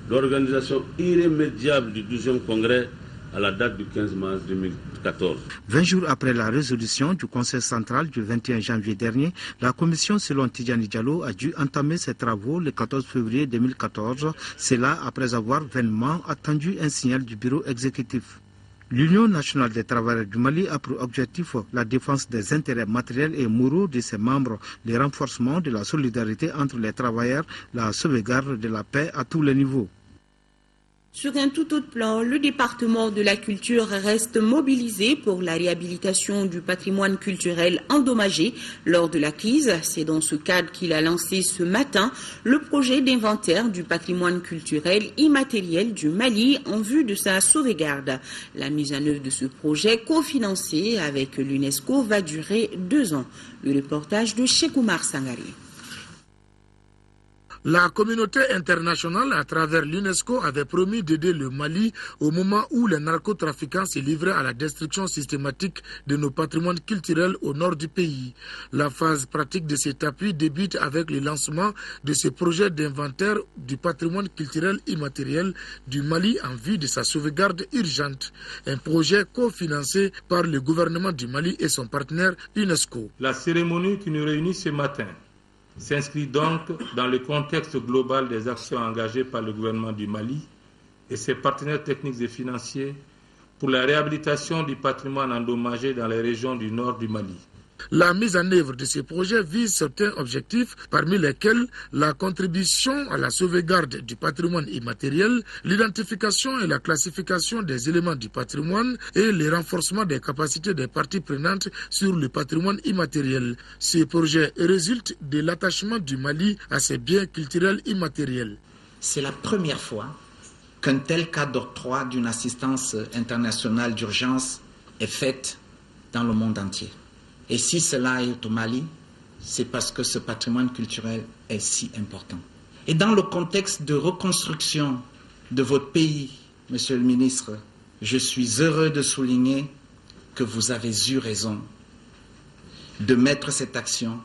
l'organisation irrémédiable du 12e congrès à la date du 15 mars 2014. 20 jours après la résolution du Conseil central du 21 janvier dernier, la commission, selon Tidjani Diallo, a dû entamer ses travaux le 14 février 2014. C'est là après avoir vainement attendu un signal du bureau exécutif. L'Union nationale des travailleurs du Mali a pour objectif la défense des intérêts matériels et moraux de ses membres, le renforcement de la solidarité entre les travailleurs, la sauvegarde de la paix à tous les niveaux. Sur un tout autre plan, le département de la culture reste mobilisé pour la réhabilitation du patrimoine culturel endommagé lors de la crise. C'est dans ce cadre qu'il a lancé ce matin le projet d'inventaire du patrimoine culturel immatériel du Mali en vue de sa sauvegarde. La mise en œuvre de ce projet, cofinancé avec l'UNESCO, va durer 2 ans. Le reportage de Cheikh Oumar Sangari. La communauté internationale, à travers l'UNESCO, avait promis d'aider le Mali au moment où les narcotrafiquants se livraient à la destruction systématique de nos patrimoines culturels au nord du pays. La phase pratique de cet appui débute avec le lancement de ce projet d'inventaire du patrimoine culturel immatériel du Mali en vue de sa sauvegarde urgente. Un projet cofinancé par le gouvernement du Mali et son partenaire UNESCO. La cérémonie qui nous réunit ce matin s'inscrit donc dans le contexte global des actions engagées par le gouvernement du Mali et ses partenaires techniques et financiers pour la réhabilitation du patrimoine endommagé dans les régions du nord du Mali. La mise en œuvre de ces projets vise certains objectifs, parmi lesquels la contribution à la sauvegarde du patrimoine immatériel, l'identification et la classification des éléments du patrimoine et le renforcement des capacités des parties prenantes sur le patrimoine immatériel. Ces projets résultent de l'attachement du Mali à ses biens culturels immatériels. C'est la première fois qu'un tel cas d'octroi d'une assistance internationale d'urgence est fait dans le monde entier. Et si cela est au Mali, c'est parce que ce patrimoine culturel est si important. Et dans le contexte de reconstruction de votre pays, Monsieur le ministre, je suis heureux de souligner que vous avez eu raison de mettre cette action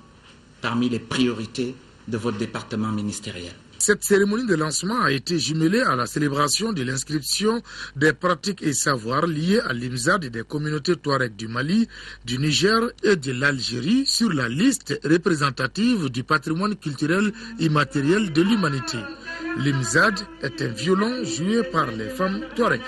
parmi les priorités de votre département ministériel. Cette cérémonie de lancement a été jumelée à la célébration de l'inscription des pratiques et savoirs liés à l'IMSAD des communautés touareg du Mali, du Niger et de l'Algérie sur la liste représentative du patrimoine culturel immatériel de l'humanité. L'IMSAD est un violon joué par les femmes touareg.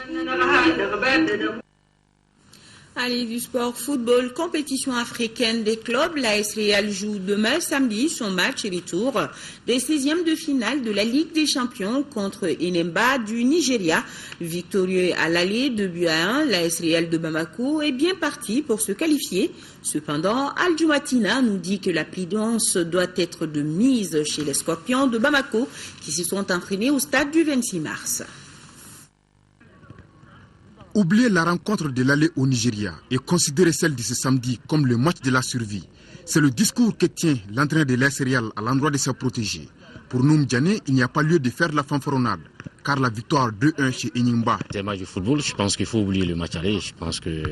Allez, du sport, football, compétition africaine des clubs. L'AS Real joue demain samedi son match retour des 16e de finale de la Ligue des Champions contre Enemba du Nigeria. Victorieux à l'aller 2-1, l'AS Real de Bamako est bien parti pour se qualifier. Cependant, Al Jumatina nous dit que la prudence doit être de mise chez les Scorpions de Bamako qui se sont entraînés au stade du 26 mars. Oublier la rencontre de l'aller au Nigeria et considérer celle de ce samedi comme le match de la survie. C'est le discours que tient l'entraîneur de l'AS Real à l'endroit de ses protégés. Pour Noum Diané, il n'y a pas lieu de faire la fanfaronnade, car la victoire 2-1 chez Enyimba. C'est un match de football, je pense qu'il faut oublier le match aller. Je pense que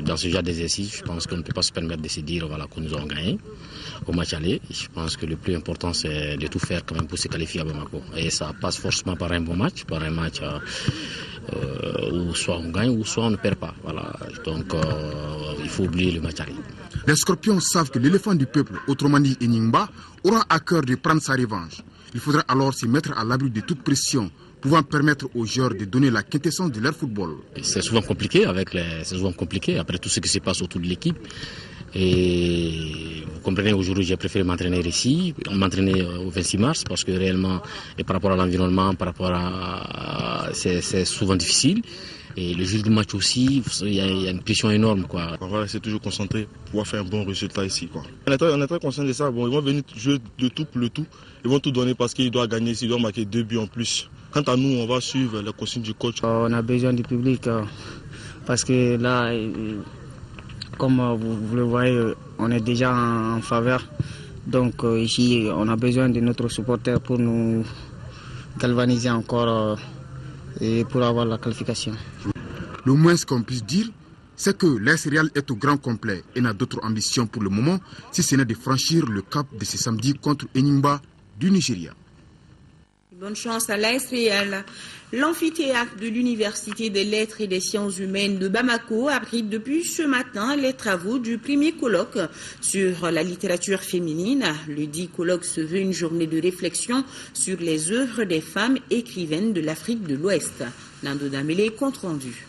dans ce genre d'exercice, je pense qu'on ne peut pas se permettre de se dire voilà, que nous avons gagné au match aller. Je pense que le plus important, c'est de tout faire quand même pour se qualifier à Bamako. Et ça passe forcément par un bon match, par un match où soit on gagne ou soit on ne perd pas. Voilà. Donc il faut oublier le match aller. Les Scorpions savent que l'éléphant du peuple, autrement dit Enyimba, aura à cœur de prendre sa revanche. Il faudra alors se mettre à l'abri de toute pression, pouvant permettre aux joueurs de donner la quintessence de leur football. C'est souvent compliqué après tout ce qui se passe autour de l'équipe. Et vous comprenez, aujourd'hui j'ai préféré m'entraîner ici, m'entraîner au 26 mars parce que réellement, et par rapport à l'environnement, c'est souvent difficile. Et le jour du match aussi, il y a une pression énorme, quoi. Voilà, c'est toujours concentré pour pouvoir faire un bon résultat ici, quoi. On est très conscient de ça. Bon, ils vont venir jouer de tout pour le tout. Ils vont tout donner parce qu'ils doivent gagner, s'ils doivent marquer 2 buts en plus. Quant à nous, on va suivre les consignes du coach. On a besoin du public parce que là, comme vous le voyez, on est déjà en faveur. Donc ici, on a besoin de notre supporter pour nous galvaniser encore et pour avoir la qualification. Le moins qu'on puisse dire, c'est que l'AS Real est au grand complet et n'a d'autre ambition pour le moment, si ce n'est de franchir le cap de ce samedi contre Enyimba du Nigeria. Bonne chance à l'ASREAL. L'amphithéâtre de l'Université des Lettres et des Sciences Humaines de Bamako abrite depuis ce matin les travaux du premier colloque sur la littérature féminine. Le dit colloque se veut une journée de réflexion sur les œuvres des femmes écrivaines de l'Afrique de l'Ouest. Nando Damele, compte rendu.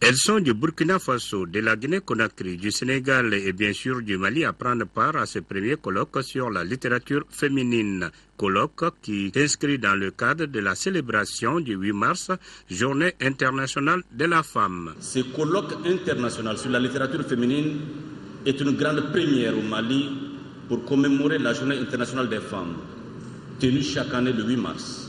Elles sont du Burkina Faso, de la Guinée-Conakry, du Sénégal et bien sûr du Mali à prendre part à ce premier colloque sur la littérature féminine. Colloque qui s'inscrit dans le cadre de la célébration du 8 mars, Journée internationale de la femme. Ce colloque international sur la littérature féminine est une grande première au Mali pour commémorer la Journée internationale des femmes, tenue chaque année le 8 mars.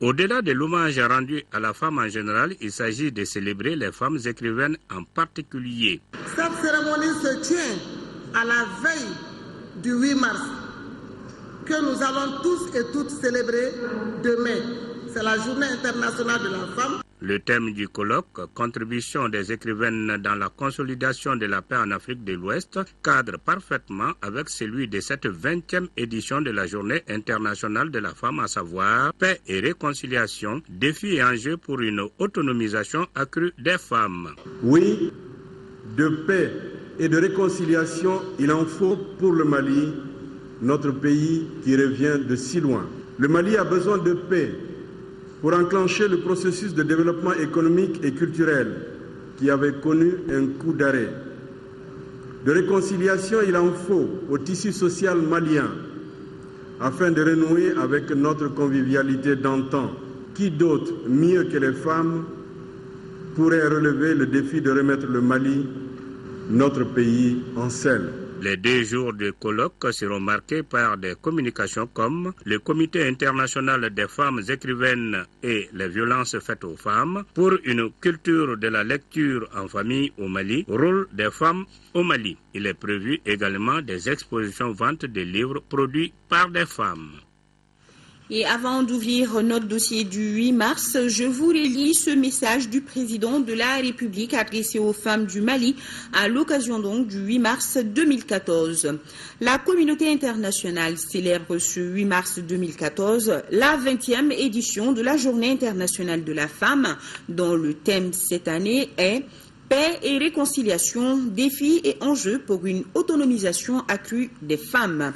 Au-delà de l'hommage rendu à la femme en général, il s'agit de célébrer les femmes écrivaines en particulier. Cette cérémonie se tient à la veille du 8 mars, que nous allons tous et toutes célébrer demain. C'est la Journée internationale de la femme. Le thème du colloque, contribution des écrivaines dans la consolidation de la paix en Afrique de l'Ouest, cadre parfaitement avec celui de cette 20e édition de la Journée internationale de la femme, à savoir paix et réconciliation, défis et enjeux pour une autonomisation accrue des femmes. Oui, de paix et de réconciliation, il en faut pour le Mali, notre pays qui revient de si loin. Le Mali a besoin de paix pour enclencher le processus de développement économique et culturel qui avait connu un coup d'arrêt. De réconciliation, il en faut au tissu social malien afin de renouer avec notre convivialité d'antan. Qui d'autre, mieux que les femmes, pourrait relever le défi de remettre le Mali, notre pays, en selle? Les 2 jours de colloque seront marqués par des communications comme le Comité international des femmes écrivaines et les violences faites aux femmes pour une culture de la lecture en famille au Mali, rôle des femmes au Mali. Il est prévu également des expositions vente de livres produits par des femmes. Et avant d'ouvrir notre dossier du 8 mars, je vous relis ce message du président de la République adressé aux femmes du Mali à l'occasion donc du 8 mars 2014. La communauté internationale célèbre ce 8 mars 2014 la 20e édition de la Journée internationale de la femme, dont le thème cette année est paix et réconciliation, défis et enjeux pour une autonomisation accrue des femmes.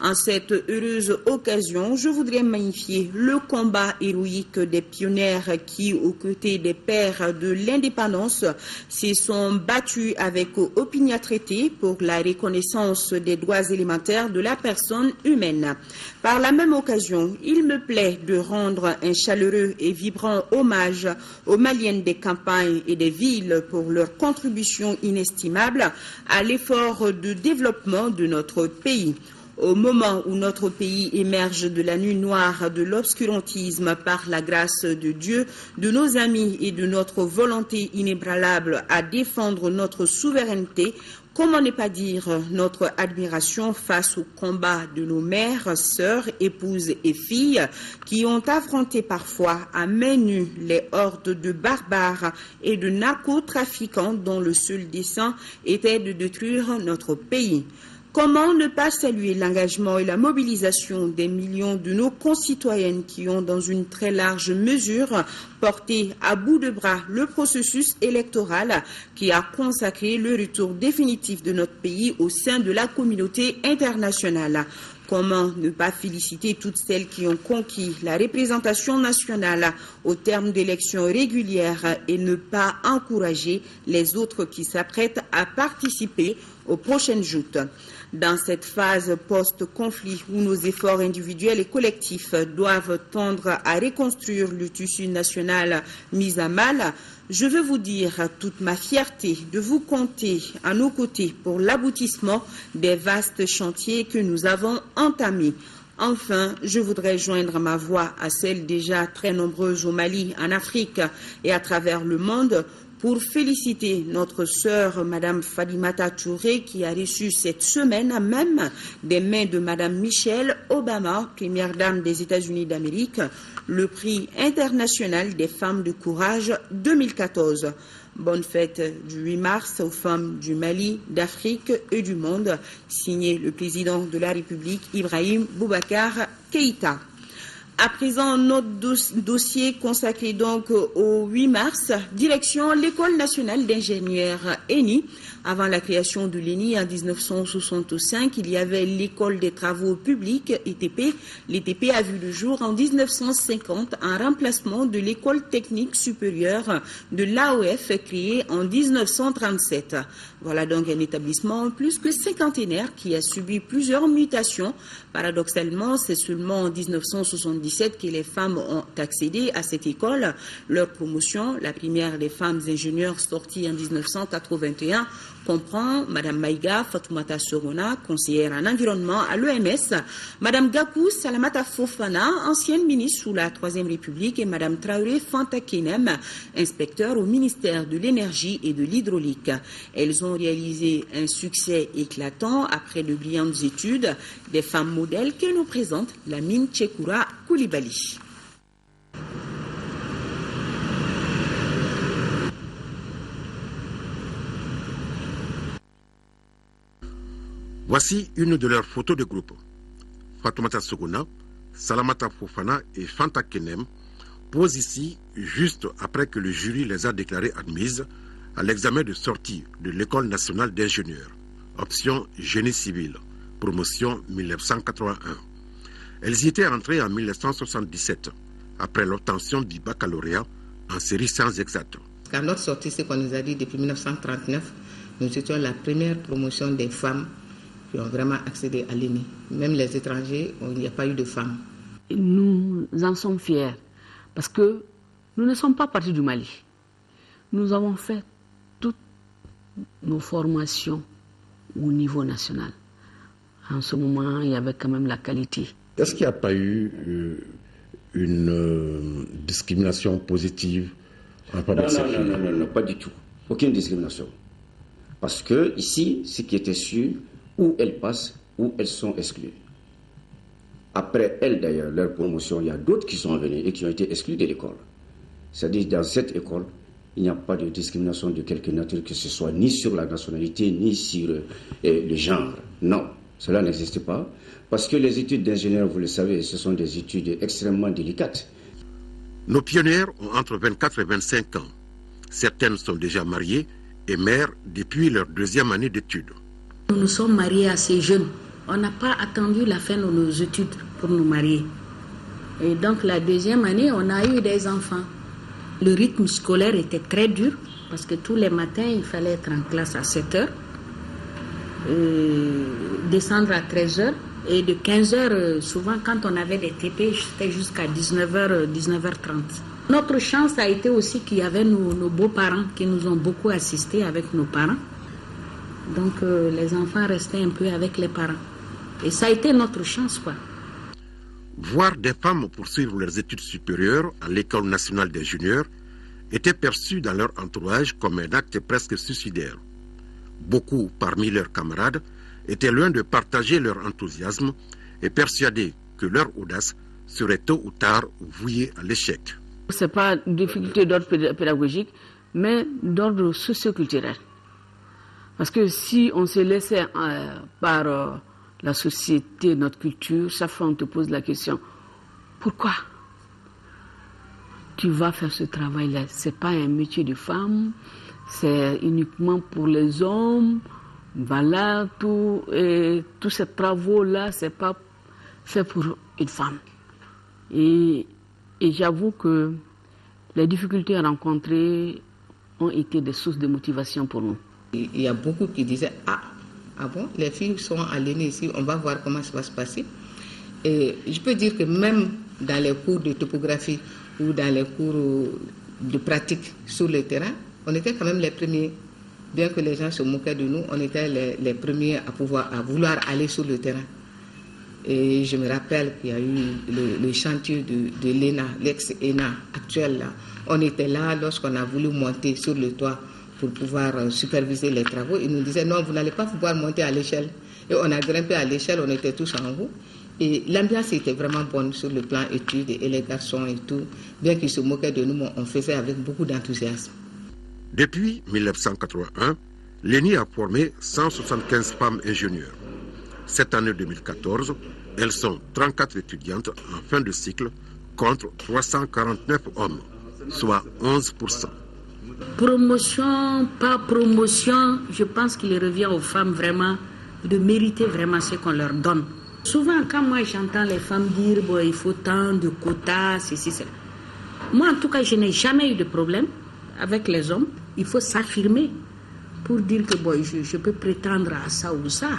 En cette heureuse occasion, je voudrais magnifier le combat héroïque des pionnières qui, aux côtés des pères de l'indépendance, se sont battus avec opiniâtreté pour la reconnaissance des droits élémentaires de la personne humaine. Par la même occasion, il me plaît de rendre un chaleureux et vibrant hommage aux Maliennes des campagnes et des villes pour leur contribution inestimable à l'effort de développement de notre pays. Au moment où notre pays émerge de la nuit noire de l'obscurantisme par la grâce de Dieu, de nos amis et de notre volonté inébranlable à défendre notre souveraineté, comment ne pas dire notre admiration face au combat de nos mères, sœurs, épouses et filles qui ont affronté parfois à main nue les hordes de barbares et de narcotrafiquants dont le seul dessein était de détruire notre pays. Comment ne pas saluer l'engagement et la mobilisation des millions de nos concitoyennes qui ont, dans une très large mesure, porté à bout de bras le processus électoral qui a consacré le retour définitif de notre pays au sein de la communauté internationale. Comment ne pas féliciter toutes celles qui ont conquis la représentation nationale au terme d'élections régulières et ne pas encourager les autres qui s'apprêtent à participer aux prochaines joutes. Dans cette phase post-conflit où nos efforts individuels et collectifs doivent tendre à reconstruire le tissu national mis à mal, je veux vous dire toute ma fierté de vous compter à nos côtés pour l'aboutissement des vastes chantiers que nous avons entamés. Enfin, je voudrais joindre ma voix à celles déjà très nombreuses au Mali, en Afrique et à travers le monde pour féliciter notre sœur, Madame Fatoumata Touré, qui a reçu cette semaine même des mains de Madame Michelle Obama, première dame des États-Unis d'Amérique, le prix international des femmes de courage 2014. Bonne fête du 8 mars aux femmes du Mali, d'Afrique et du monde, signé le président de la République, Ibrahim Boubacar Keïta. À présent, notre dossier consacré donc au 8 mars, direction l'École nationale d'ingénieurs ENI. Avant la création de l'ENI en 1965, il y avait l'École des travaux publics, ETP. L'ETP a vu le jour en 1950 en remplacement de l'École technique supérieure de l'AOF créée en 1937. Voilà donc un établissement plus que cinquantenaire qui a subi plusieurs mutations. Paradoxalement, c'est seulement en 1977 que les femmes ont accédé à cette école. Leur promotion, la première des femmes ingénieurs sorties en 1981, comprend Mme Maïga Fatoumata Sorona, conseillère en environnement à l'OMS, Mme Gakou Salamata Fofana, ancienne ministre sous la Troisième République, et Mme Traoré Fanta Kenem, inspecteur au ministère de l'Énergie et de l'Hydraulique. Elles ont réalisé un succès éclatant après de brillantes études, des femmes modèles que nous présente Lamine Tchekoura Koulibaly. Voici une de leurs photos de groupe. Fatoumata Sorona, Salamata Fofana et Fanta Kenem posent ici juste après que le jury les a déclarées admises à l'examen de sortie de l'École nationale d'ingénieurs, option génie civil, promotion 1981. Elles y étaient entrées en 1977, après l'obtention du baccalauréat en série sciences exactes. À notre sortie, c'est qu'on nous a dit depuis 1939, nous étions la première promotion des femmes qui ont vraiment accédé à l'ENI. Même les étrangers, il n'y a pas eu de femmes. Nous en sommes fiers parce que nous ne sommes pas partis du Mali. Nous avons fait toutes nos formations au niveau national. En ce moment, il y avait quand même la qualité. Est-ce qu'il n'y a pas eu une discrimination positive en rapport avec ces filles? Non, pas du tout. Aucune discrimination. Parce que ici, ce qui était sûr, où elles passent, où elles sont exclues. Après elles, d'ailleurs, leur promotion, il y a d'autres qui sont venus et qui ont été exclus de l'école. C'est-à-dire, dans cette école, il n'y a pas de discrimination de quelque nature que ce soit, ni sur la nationalité, ni sur le genre. Non, cela n'existe pas. Parce que les études d'ingénieur, vous le savez, ce sont des études extrêmement délicates. Nos pionnières ont entre 24 et 25 ans. Certaines sont déjà mariées et mères depuis leur deuxième année d'études. Nous nous sommes mariés assez jeunes. On n'a pas attendu la fin de nos études pour nous marier. Et donc la deuxième année, on a eu des enfants. Le rythme scolaire était très dur parce que tous les matins, il fallait être en classe à 7 heures, descendre à 13 heures. Et de 15 heures, souvent quand on avait des TP, c'était jusqu'à 19h, 19h30. Notre chance a été aussi qu'il y avait nos beaux-parents qui nous ont beaucoup assistés avec nos parents. Donc les enfants restaient un peu avec les parents. Et ça a été notre chance, quoi. Voir des femmes poursuivre leurs études supérieures à l'École nationale d'ingénieurs était perçu dans leur entourage comme un acte presque suicidaire. Beaucoup parmi leurs camarades étaient loin de partager leur enthousiasme et persuadés que leur audace serait tôt ou tard vouée à l'échec. Ce n'est pas une difficulté d'ordre pédagogique, mais d'ordre socioculturel. Parce que si on se laissait par la société, notre culture, chaque fois on te pose la question, pourquoi tu vas faire ce travail-là? Ce n'est pas un métier de femme, c'est uniquement pour les hommes. Voilà, tous ces travaux-là, ce n'est pas fait pour une femme. Et j'avoue que les difficultés rencontrées ont été des sources de motivation pour nous. Il y a beaucoup qui disaient « Ah bon, les filles sont à l'ENI ici, on va voir comment ça va se passer. » Et je peux dire que même dans les cours de topographie ou dans les cours de pratique sur le terrain, on était quand même les premiers. Bien que les gens se moquaient de nous, on était les premiers à vouloir aller sur le terrain. Et je me rappelle qu'il y a eu le chantier de l'ENA, l'ex-ENA actuel là. On était là lorsqu'on a voulu monter sur le toit pour pouvoir superviser les travaux. Ils nous disaient non, vous n'allez pas pouvoir monter à l'échelle. Et on a grimpé à l'échelle, on était tous en haut. Et l'ambiance était vraiment bonne sur le plan études et les garçons et tout. Bien qu'ils se moquaient de nous, on faisait avec beaucoup d'enthousiasme. Depuis 1981, l'ENI a formé 175 femmes ingénieurs. Cette année 2014, Elles sont 34 étudiantes en fin de cycle contre 349 hommes, soit 11%. Promotion, pas promotion, je pense qu'il revient aux femmes vraiment de mériter vraiment ce qu'on leur donne. Souvent, quand moi j'entends les femmes dire bon, il faut tant de quotas, ceci, cela. Moi, en tout cas, je n'ai jamais eu de problème avec les hommes. Il faut s'affirmer pour dire que bon, je peux prétendre à ça ou ça.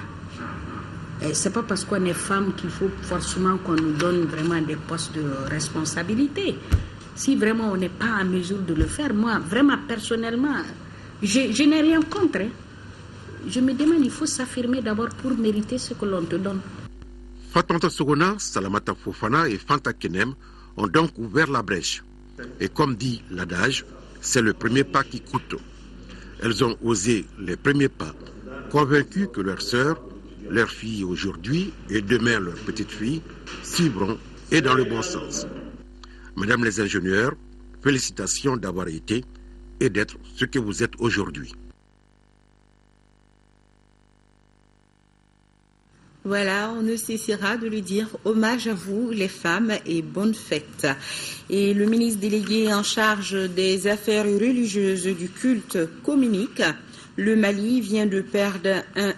Ce n'est pas parce qu'on est femme qu'il faut forcément qu'on nous donne vraiment des postes de responsabilité. Si vraiment on n'est pas en mesure de le faire, moi, vraiment personnellement, je n'ai rien contre. Je me demande, il faut s'affirmer d'abord pour mériter ce que l'on te donne. Fatoumata Sogona, Salamata Fofana et Fanta Kenem ont donc ouvert la brèche. Et comme dit l'adage, c'est le premier pas qui coûte. Elles ont osé les premiers pas, convaincues que leurs sœurs, leurs filles aujourd'hui et demain leurs petites filles suivront et dans le bon sens. Mesdames les ingénieurs, félicitations d'avoir été et d'être ce que vous êtes aujourd'hui. Voilà, on ne cessera de le dire. Hommage à vous, les femmes, et bonne fête. Et le ministre délégué en charge des affaires religieuses du culte communique. Le Mali vient de perdre un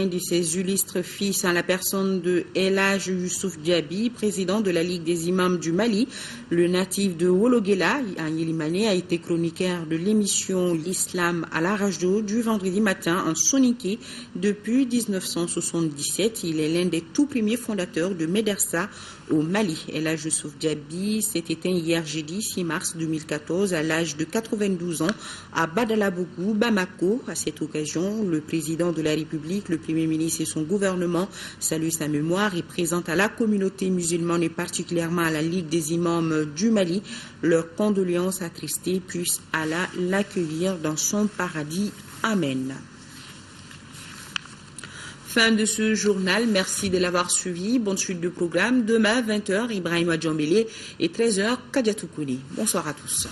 de ses illustres fils en la personne de El Hadj Youssouf Diaby, président de la Ligue des imams du Mali. Le natif de Wologuela, en Yélimané, a été chroniqueur de l'émission L'Islam à la radio du vendredi matin en Soninké depuis 1977. Il est l'un des tout premiers fondateurs de Médersa au Mali. El Hadj Youssouf Diaby s'est éteint hier jeudi 6 mars 2014 à l'âge de 92 ans à Badalabougou, Bamako. À cette occasion, le président de la République, le Premier ministre et son gouvernement saluent sa mémoire et présentent à la communauté musulmane et particulièrement à la Ligue des imams du Mali leurs condoléances attristées. Puisse Allah l'accueillir dans son paradis. Amen. Fin de ce journal, merci de l'avoir suivi. Bonne suite de programme. Demain, 20h, Ibrahima Djambélé et 13h, Kadiatou Kouni. Bonsoir à tous.